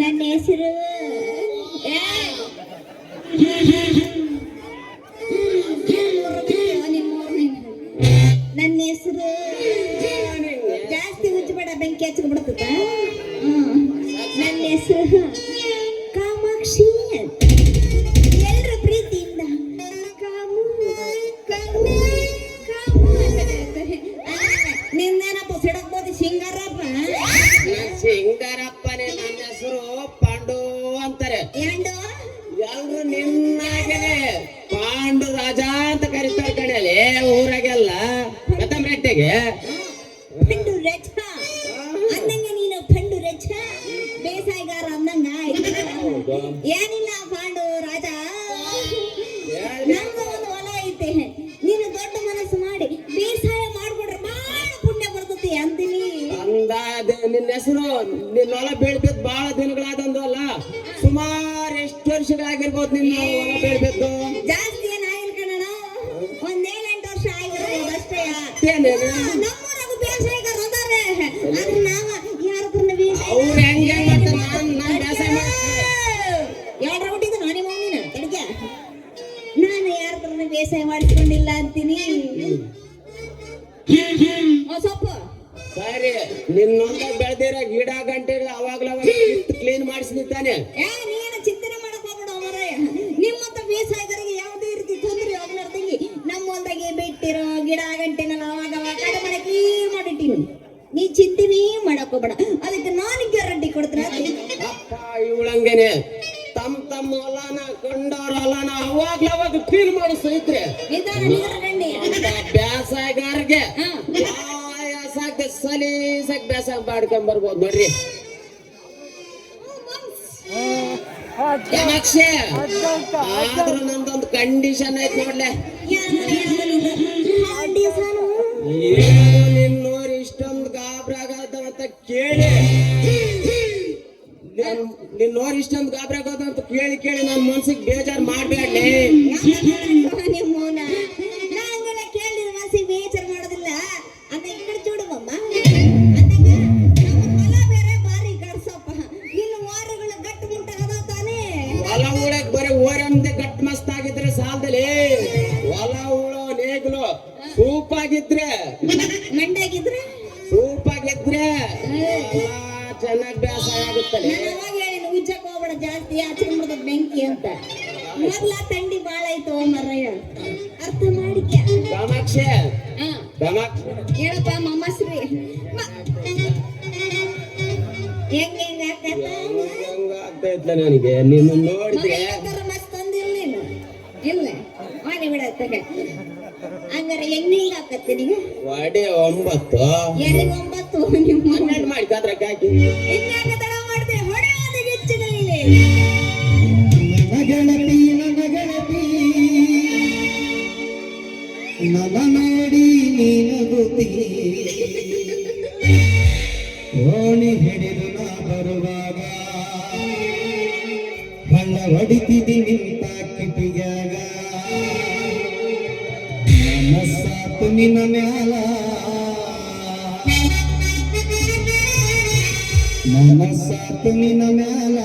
ನನ್ನ ಹೆಸರು ನನ್ನ ಹೆಸರು ಜಾಸ್ತಿ ಹುಚ್ಚಬೇಡ ಬೆಂಕಿ ಹಚ್ಚಕ್ ಬಿಡ್ತದ ನನ್ನ ಹೆಸರು ಕಾಮಾಕ್ಷಿ ಎಲ್ರ ಪ್ರೀತಿಯಿಂದ ಕಾಮು ಕಾಮು ಕಾಮು ಅಂತ ಹೇಳ್ತಾರೆ ನಿಂದೇನಪ್ಪ ಸಿಡಕ್ಬೋದು ಸಿಂಗಾರಪ್ಪ ಸಿಂಗಾರಪ್ಪನೇ ನನ್ನ ಹೆಸರು ಪಾಂಡು ಅಂತಾರೆ ಎಂಡು ಎಲ್ರು ನಿನ್ನಾಗೇನೆ ಪಾಂಡು ರಾಜ ಅಂತ ಕರೀತಾರೆ ಕಣಲೆ ಊರಾಗೆಲ್ಲ ಕತ್ತಂಬ್ರೆಟ್ಟೆಗೆ ಪಂಡು ರಚ ಅಂದಂಗ ನೀನು ಪಂಡು ರಚ ಬೇಸಾಯಗಾರ ಅಂದಂಗ ಏನಿಲ್ಲ ಪಾಂಡು ರಾಜ ನಮ್ದು ಒಂದು ಹೊಲ ಐತೆ ನೀನು ದೊಡ್ಡ ಮನಸ್ಸು ಮಾಡಿ ಬೇಸಾಯ ಮಾಡ್ಬಿಡ್ರೆ ಬಹಳ ಪುಣ್ಯ ಬರ್ತತಿ ಅಂತೀನಿ ಅಂದಾದ ನಿನ್ನ ಹೆಸರು ನಿನ್ನ ಹೊಲ ಬೆಳ್ಬೇದ್ ಬಹಳ ದಿನಗಳಾದಂದು ಅಲ್ಲ ಸುಮಾರು ಎಷ್ಟು ವರ್ಷಗಳಾಗಿರ್ಬೋದು ನಿನ್ನ ಹೊಲ ಬೆಳ್ಬೇಕು ಜಾಸ್ತಿ ಏನಾಗಿಲ್ಲ ಕಣ ಒಂದ್ 7-8 ವರ್ಷ ಆಗಿರ್ಬೋದು ಅಷ್ಟೇ ನಮ್ಮೂರಾಗ ಬೇಸಾಯಗಾರ ಅದಾರೆ ಆದ್ರೆ ನಾವ ಯಾರತ್ರ ಅವ್ರು ಹೆಂಗೆ ಮಾಡ್ತಾರೆ ನಾನು ಬೇಸಾಯ ಮಾಡ್ತೀನಿ ಯಾರ ಹುಟ್ಟಿದ ನಾನೇ ಮಮ್ಮಿನ ಕಡಿಕೆ ನಾನು ಯಾರತ್ರ ಬೇಸಾಯ ಮಾಡಿಸ್ಕೊಂಡಿಲ್ಲ ಅಂತೀನಿ ಸೊಪ್ಪು ಸರಿ ನಿನ್ನೊಂದ ಬೆಳೆದಿರೋ ಗಿಡ ಗಂಟೆಗಳು ಅವಾಗ್ಲ ಕ್ಲೀನ್ ಮಾಡಿಸ್ತಾನೆ ನೀನು ಚಿಂತನೆ ಮಾಡಕ್ ಹೋಗ್ಬಿಡು ಅವರೇ ನಿಮ್ಮಂತ ಬೇಸಾಯಗಾರಿಗೆ ಯಾವುದೇ ರೀತಿ ತೊಂದರೆ ಆಗ್ಲಾರ್ದಂಗೆ ನಮ್ಮೊಂದಾಗೆ ಬಿಟ್ಟಿರೋ ಗಿಡ ಗಂಟೆನೆಲ್ಲ ಅವಾಗ ಕಡೆ ಮಾಡಿ ಕ್ಲೀನ್ ಮಾಡಿಟ್ಟಿನಿ ನೀ ಚಿಂತನೆ ಮಾಡಕ್ ಹೋಗ್ಬೇಡ ಅದಕ್ಕೆ ನಾನು ಗ್ಯಾರಂಟಿ ಕೊಡ್ತೀನಿ ಅಪ್ಪ ಇವಳಂಗೇನೆ ತಮ್ಮ ಹೊಲನ ಕಂಡವ್ರ ಹೊಲನ ಅವಾಗ್ಲವಾಗ ಕ್ಲೀನ್ ಮಾಡಿಸೈತ್ರಿ ನಿಧಾನ ನಿಧಾನ ಗಂಡಿ ಬೇಸಾಯಗಾರರಿಗೆ ಆಯಾಸ ಆಗ್ತದೆ ಸಲೀಸಾಗಿ ಬೇಸ ಮಾಡ್ಕೊಂಡ್ ಬರ್ಬೋದು ನೋಡ್ರಿ. ಕಾಮಾಕ್ಷಿ, ಆದ್ರೂ ನಂದೊಂದು ಕಂಡೀಷನ್ ಐತ್ ನೋಡ್ಲೆ. ನಿನ್ ನೋಡಿ ಇಷ್ಟೊಂದು ಗಾಬ್ರಾಗತ್ತ ಕೇಳಿ, ನಿನ್ ನೋಡಿ ಇಷ್ಟೊಂದು ಗಾಬ್ರಾಗತ್ತ ಅಂತ ಕೇಳಿ ಕೇಳಿ ನನ್ ಮನ್ಸಿಗೆ ಬೇಜಾರ್ ಮಾಡ್ಬೇಡ್ಲಿ. ಮೌನ ನಾಂಗೆಲ್ಲ ಕೇಳಿದ್ರೆ ಮನಸ್ಸಿಗೆ ಬೇಜಾರು ಮಾಡೋದಿಲ್ಲ ಅಂತ ಈ ಕಡೆ చూడವಮ್ಮ. ಹೊಲ ಬೇರೆ ಬಾರಿ ಗಡ್ಸಪ್ಪ, ನಿನ್ನ ವಾರಗಳ ಗಟ್ಟು ಮುಟ್ಟ ಅದಾವ ತಾನೇ. ಹೊಲ ಉಳಕ್ ಬರೀ ಓರಂದೆ ಗಟ್ ಮಸ್ತ್ ಆಗಿದ್ರೆ ಸಾಲದಲ್ಲಿ, ಹೊಲ ಉಳೋ ನೇಗ್ಲು ಸೂಪಾಗಿದ್ರೆ, ಮಂಡಾಗಿದ್ರೆ ಸೂಪಾಗಿದ್ರೆ ಚೆನ್ನಾಗಿ ಬೇಸಾಯ ಆಗುತ್ತಲ್ಲ. ನಾನು ಅವಾಗ ಹೇಳಿನ ಉಜ್ಜಕ್ ಹೋಗ್ಬೇಡ ಜಾಸ್ತಿ, ಹಚ್ಕೊಂಡ್ಬಿಡ್ತದ ಬೆಂಕಿ ಅಂತ. ಮೊದ್ಲ ತಂಡಿ ಬಾಳ ಐತೋ ಮರಯ್ಯ, ಅರ್ಥ ಮಾಡಿಕ್ಯ. ಕಾಮಾಕ್ಷಿ, ಹೇಳಪ್ಪ ಮೊಮ್ಮಸ್ರಿ ಹೆಂಗ ಆಗ್ತೈತ ಆಗ್ತೈತ್ಲ ನನಗೆ ನಿನ್ನ ನೋಡಿದ್ರೆ. ಮಸ್ತ್ ತಂದಿಲ್ಲ ನೀನು, ಇಲ್ಲ ಮಾಡಿ ಬಿಡತ್ತಗ. ಹಂಗಾರೆ ಹೆಂಗ್ ಆಕತ್ತಿ ನೀವು? ಒಡೆ 9 ಎಲ್ಲಿಗೆ 9 ನಿಮ್ಮ 12 ಮಾಡಿ ಅದ್ರಾಗ ಹಾಕಿ ಹೆಂಗಾಕ ತಡ ಮಾಡಿದೆ ಹೊಡೆಯೋದು ಹೆಚ್ಚಿನಲ್ಲಿ. ನನ್ನ ನೋಡಿ ನೀನಗುತ್ತಿ ಓಣಿ ಹಿಡಿದು ನಾ ಬರುವಾಗ ಹಳ್ಳ ಹೊಡಿತಿದಿ ನಿಂತ ಕಿಟಿಗ್ಯಾಗ. ನನ್ನ ಸಾತು ನಿನ್ನ ಮ್ಯಾಲ, ನನ್ನ ಸಾತು ನಿನ್ನ ಮ್ಯಾಲ.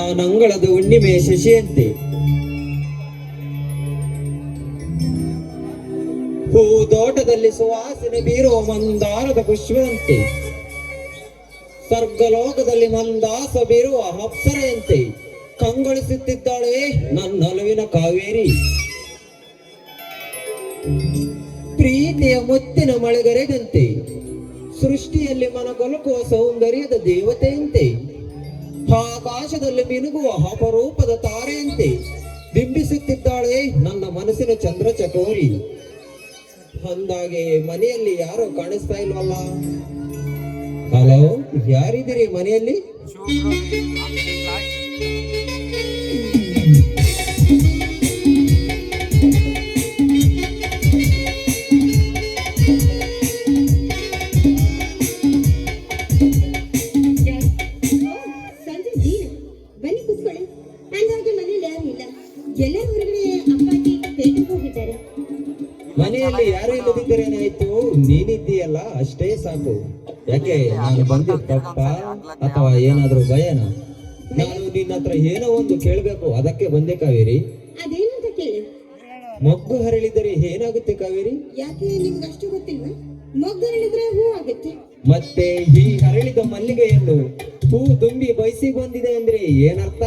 ನಾನಂಗಳದ ಹುಣ್ಣಿಮೆ ಶಶಿಯಂತೆ ಹೂದೋಟದಲ್ಲಿ ಸುವಾಸನೆ ಬೀರುವ ಮಂದಾರದ ಪುಷ್ಪದಂತೆ ಸ್ವರ್ಗಲೋಕದಲ್ಲಿ ಮಂದಾಸ ಬೀರುವ ಅಪ್ಸರೆಯಂತೆ ಕಂಗೊಳಿಸುತ್ತಿದ್ದಾಳೆ ನನ್ನೊಲವಿನ ಕಾವೇರಿ. ಪ್ರೀತಿಯ ಮುತ್ತಿನ ಮಳೆಗರೆದಂತೆ ಸೃಷ್ಟಿಯಲ್ಲಿ ಮನಗೊಲುಕುವ ಸೌಂದರ್ಯದ ದೇವತೆಯಂತೆ ಆಕಾಶದಲ್ಲಿ ಮಿನುಗುವ ಅಪರೂಪದ ತಾರೆಯಂತೆ ಬಿಂಬಿಸುತ್ತಿದ್ದಾಳೆ ನನ್ನ ಮನಸ್ಸಿನ ಚಂದ್ರ ಚಕೋರಿ. ಅಂದಾಗೆ ಮನೆಯಲ್ಲಿ ಯಾರೋ ಕಾಣಿಸ್ತಾ ಇಲ್ವಲ್ಲ? ಹಲೋ, ಯಾರಿದ್ದೀರಿ ಮನೆಯಲ್ಲಿ? ಸಂಜೆ ಜೀ ಬನ್ನಿ ಕೂತ್ಕೊಳ್ಳಿ. ಅಂದಾಗೆ ಮನೇಲಿ ಯಾರು ಇಲ್ಲ, ಎಲ್ಲ ಹೊರಗಡೆ ಅಪ್ಪಾಜಿ ಪೇಟೆಗೆ ಹೋಗಿದ್ದಾರೆ. ಮನೆಯಲ್ಲಿ ಯಾರು ಇಲ್ಲದಿದ್ದರೇನಾಯ್ತು, ನೀನಿದ್ದೀಯಲ್ಲ ಅಷ್ಟೇ ಸಾಕು. ಯಾಕೆ, ನಾನು ಬಂದಿದ್ದ ತಪ್ಪ ಅಥವಾ ಏನಾದ್ರೂ ಭಯನ? ನಾನು ನಿನ್ನ ಹತ್ರ ಏನೋ ಒಂದು ಕೇಳ್ಬೇಕು, ಅದಕ್ಕೆ ಬಂದೆ ಕಾವೇರಿ. ಅದೇನು ಅಂತ ಕೇಳಿ. ಮೊಗ್ಗು ಹರಳಿದರೆ ಏನಾಗುತ್ತೆ ಕಾವೇರಿ? ಯಾಕೆ ನಿಮ್ಗೆ ಅಷ್ಟು ಗೊತ್ತಿಲ್ವಾ? ಮೊಗ್ಗು ಹೇಳಿದ್ರೆ ಹೂ ಆಗುತ್ತೆ. ಮತ್ತೆ ಈ ಹರಳಿದ ಮಲ್ಲಿಗೆಯನ್ನು ಹೂ ತುಂಬಿ ಬಯಸಿ ಬಂದಿದೆ ಅಂದ್ರೆ ಏನರ್ಥ?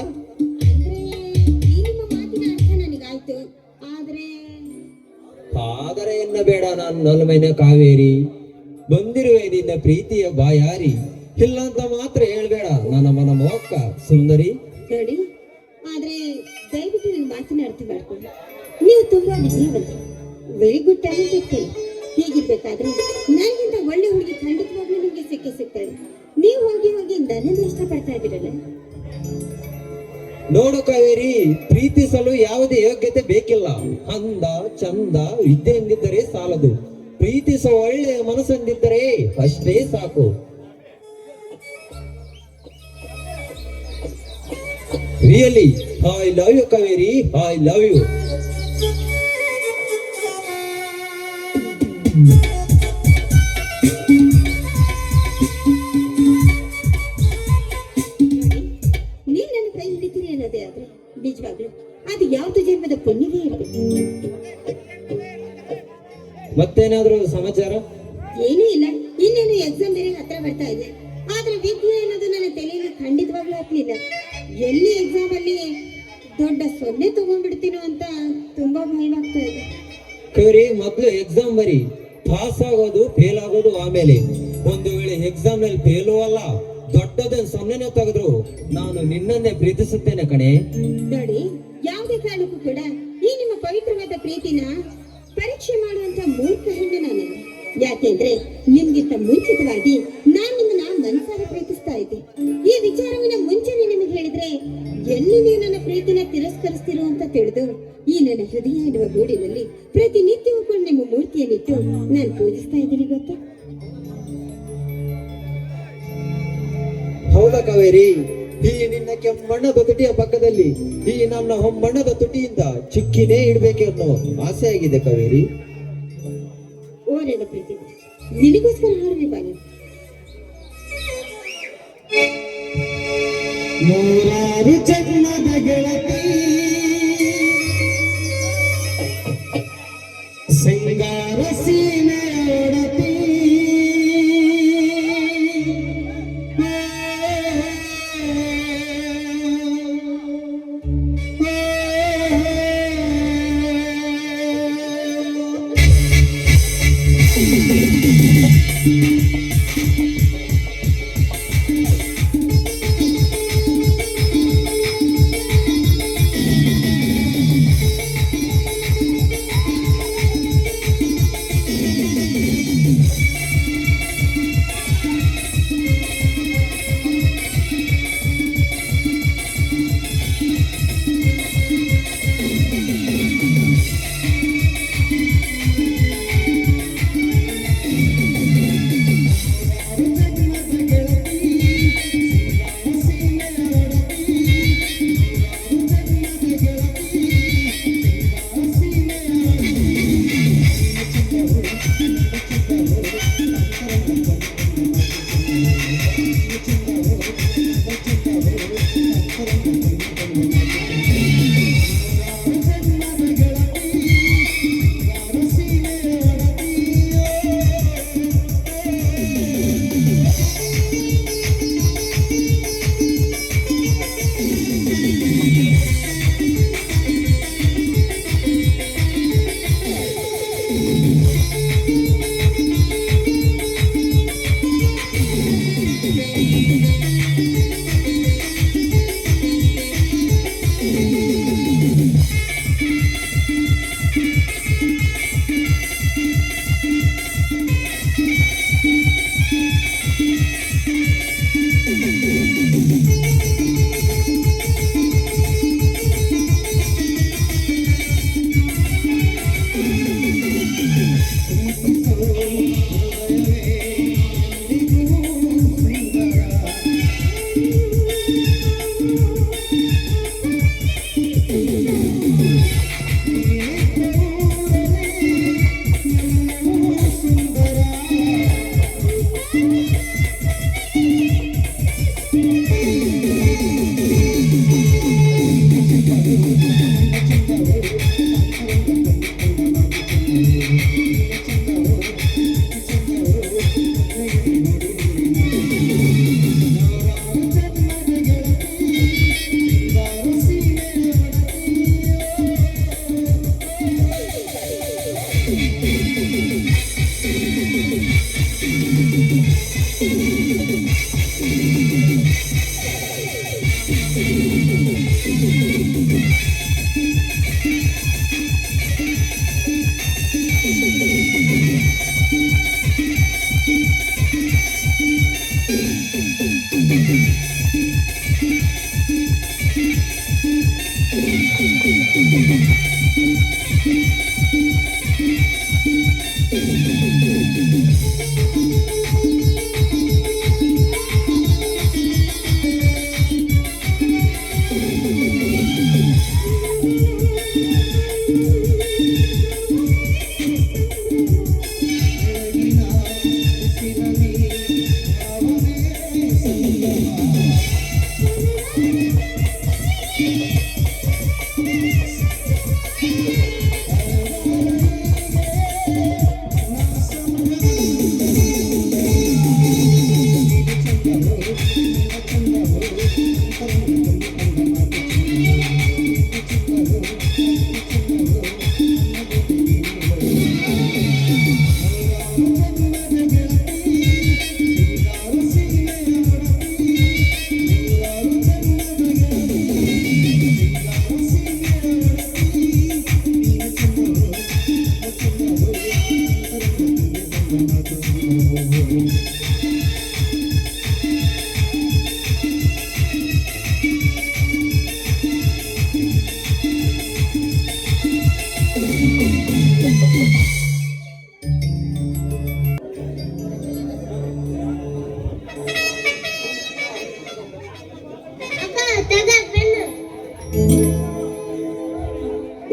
ಅಂದ್ರೆ ಈ ನಿಮ್ಮ ಮಾತಿನ ಅರ್ಥ ನನಗಾಯ್ತು. ಆದರೆ ಎನ್ನಬೇಡ ನನ್ನೊಲಮೆನ ಕಾವೇರಿ. ಬಂದಿರುವೆ ನಿನ್ನ ಪ್ರೀತಿಯ ಬಾಯಾರಿ, ಇಲ್ಲ ಅಂತ ಮಾತ್ರ ಹೇಳ್ಬೇಡ ನನ್ನ ಮನ ಮೋಕ್ಕ ಸುಂದರಿ. ನೋಡಿ, ಆದ್ರೆ ದಯವಿಟ್ಟು ನನ್ನ ಮಾತಿನ ಅರ್ಥ ಮಾಡ್ಕೊಂಡು. ನೀವು ತುಂಬಾ ವಿದ್ಯಾವಂತ, ವೆರಿ ಗುಡ್ ಟ್ಯಾಲೆಂಟೆಡ್. ಹೀಗಿರ್ಬೇಕಾದ್ರೆ ನನಗಿಂತ ಒಳ್ಳೆ ಹುಡುಗಿ ಖಂಡಿತವಾಗ್ಲೂ ನಿಮ್ಗೆ ಸಿಗ್ತಾಳೆ. ನೀವು ಹೋಗಿ ಹೋಗಿ ನನ್ನನ್ನು ಇಷ್ಟಪಡ್ತಾ ಇದ್ದೀರಲ್ಲ. ನೋಡು ಕಾವೇರಿ, ಪ್ರೀತಿಸಲು ಯಾವುದೇ ಯೋಗ್ಯತೆ ಬೇಕಿಲ್ಲ. ಅಂದ ಚಂದ ವಿದ್ಯೆ ಎಂದಿದ್ದರೆ ಸಾಲದು, ಪ್ರೀತಿಸುವ ಒಳ್ಳೆಯ ಮನಸ್ಸೆಂದಿದ್ದರೆ ಅಷ್ಟೇ ಸಾಕು. Really I love you Kaveri, I love you. ನೀವು ನನ್ನ ಕೈ ಹಿಡಿತೀರಿ ಅನ್ನೋದೇ ಆದ್ರೆ ನಿಜವಾಗ್ಲು ಅದು ಯಾವ್ದು ಜನ್ಮದ ಪುಣ್ಯವೇ ಇರಬೇಕು. ಮತ್ತೇನಾದ್ರೂ ಸಮಾಚಾರ? ಏನೂ ಇಲ್ಲ. ಇನ್ನೇನು ಎಕ್ಸಾಮ್ ಬೇರೆ ಹತ್ರ ಬರ್ತಾ ಇದೆ. ಆದ್ರೆ ವಿದ್ಯೆ ಅನ್ನೋದು ನನ್ನ ತಲೆಯಲ್ಲಿ ಖಂಡಿತವಾಗ್ಲೂ ಹಾಕ್ಲಿಲ್ಲ. ಎಲ್ಲಿ ಎಕ್ಸಾಮ್ ಅಲ್ಲಿ ದೊಡ್ಡ ಸೊನ್ನೆ ತಗೊಂಡ್ಬಿಡ್ತೀನೋ ಅಂತ ತುಂಬಾ ಭಯವಾಗ್ತಾ ಇದೆ. ಕಾವೇರಿ, ಮೊದ್ಲು ಎಕ್ಸಾಮ್ ಬರಿ, ಪಾಸ್ ಆಗೋದು ಫೇಲ್ ಆಗೋದು ಆಮೇಲೆ. ಒಂದು ವೇಳೆ ಎಕ್ಸಾಮ್ ನಲ್ಲಿ ಫೇಲು ಅಲ್ಲ, ದೊಡ್ಡದೊಂದು ಸೊನ್ನೆನೇ ತೆಗೆದ್ರು ನಾನು ನಿನ್ನನ್ನೇ ಪ್ರೀತಿಸುತ್ತೇನೆ ಕಣೆ. ನೋಡಿ, ಯಾವುದೇ ಕಾರಣಕ್ಕೂ ಕೂಡ ಈ ನಿಮ್ಮ ಪವಿತ್ರವಾದ ಪ್ರೀತಿನ ಪರೀಕ್ಷೆ ಮಾಡುವಂತ ಮೂರ್ಖ ಹೆಣ್ಣು ನಾನು. ಯಾಕೆಂದ್ರೆ ನಿಮ್ಗಿಂತ ಮುಂಚಿತವಾಗಿ ನಾನು ನಿಮ್ಮನ್ನ ಮನಸಾರೆ ಪ್ರೀತಿಸ್ತಾ ಇದ್ದೆ. ಈ ವಿಚಾರವನ್ನ ಮುಂಚೆನೆ ನಿಮಗೆ ಹೇಳಿದ್ರೆ ಎಲ್ಲಿ ನೀವು ನನ್ನ ಪ್ರೀತಿನ ತಿರಸ್ಕರಿಸ್ತಿರೋ ಅಂತ ತಿಳಿದು ಈ ನನ್ನ ಹೃದಯ ಎನ್ನುವ ಗೂಡಿನಲ್ಲಿ ಪ್ರತಿನಿತ್ಯವೂ ಕೂಡ ನಿಮ್ಮ ಮೂರ್ತಿಯನ್ನಿಟ್ಟು ನಾನು ಪೂಜಿಸ್ತಾ ಇದ್ದೀನಿ ಗೊತ್ತಾ. ಹೌದಾ ಕಾವೇರಿ? ಈ ನಿನ್ನ ಕೆಮ್ಮಣ್ಣದ ತುಟಿಯ ಪಕ್ಕದಲ್ಲಿ ಈ ನನ್ನ ಹೊಮ್ಮಣ್ಣದ ತುಟಿಯಿಂದ ಚಿಕ್ಕಿನೇ ಇಡ್ಬೇಕು ಅನ್ನೋ ಆಸೆ ಆಗಿದೆ ಕಾವೇರಿ. ಓ ನನ್ನ ಪ್ರೀತಿ, ನಿನಗೋಸ್ಕರ ಹಾಡುವೆ ಬಾನಿ. ನೂರಾರು ಜನ್ಮದ ಗೆಳತಿ ಸಿಂಗಾರ ಸೀಮೆಯೊಡತಿ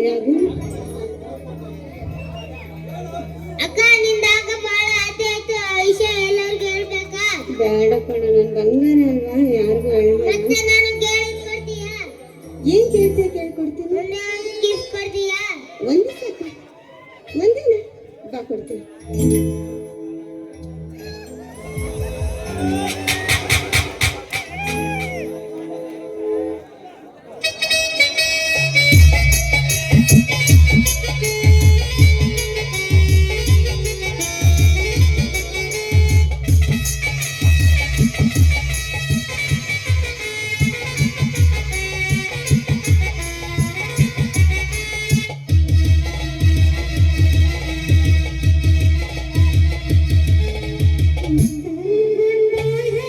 ಯಾರು? ಅಕ್ಕ ನಿಂದಾಗ ಬಾಳ ಆಸೆ ಆಯ್ತು ಆ ವಿಷಯ ಎಲ್ಲರಿಗೂ ಹೇಳ್ಬೇಕ ಬೇಡ ಕಣ, ನನ್ ಬಂಗಾರ ಅಲ್ವಾ, ಯಾರಿಗೂ ಹೇಳ್ಬೇಡ. ಮತ್ತೆ ನಾನು ಕೇಳಿ ಕೊಡ್ತೀಯಾ ಏನ್ ಕೇಳ್ತೀಯ ಕೇಳ್ಕೊಡ್ತೀನಿ. ಮುಂದೆ ಗಿಫ್ಟ್ ಕೊಡ್ತೀಯಾ ಒಂದೇ ಸಾಕು, ಒಂದೇನ ಬಾ ಕೊಡ್ತೀನಿ. ಿ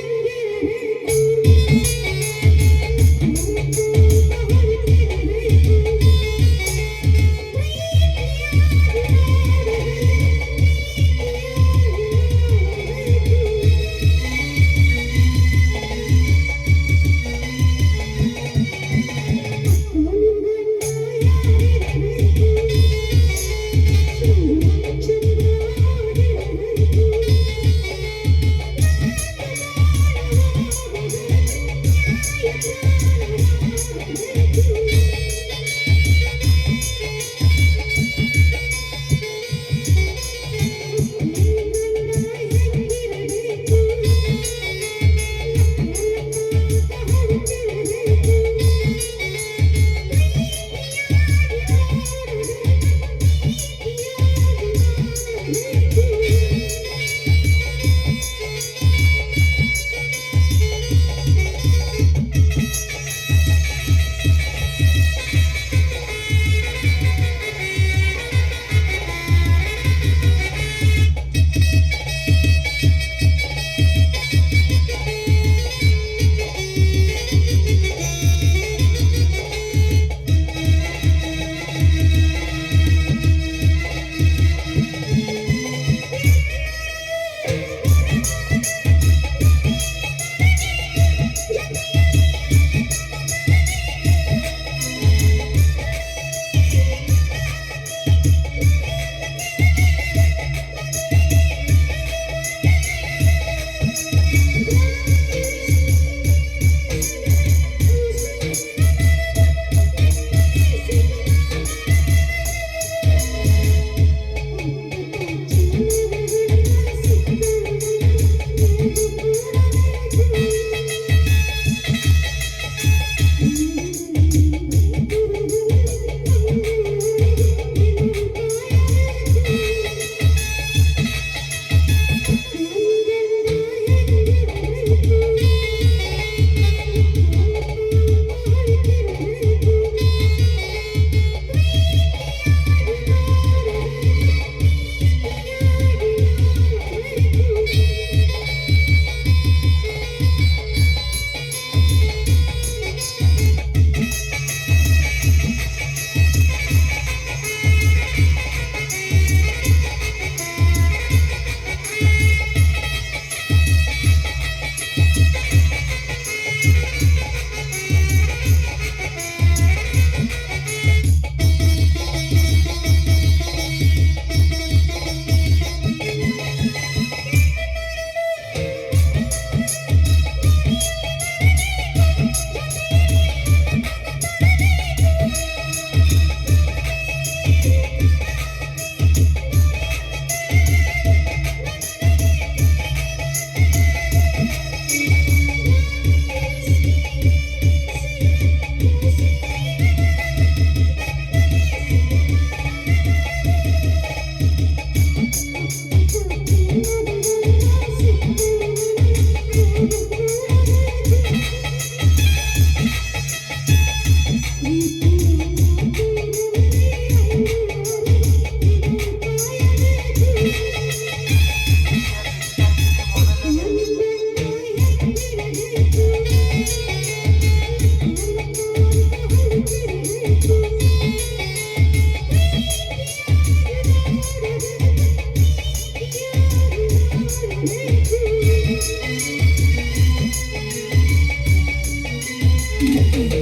Thank you.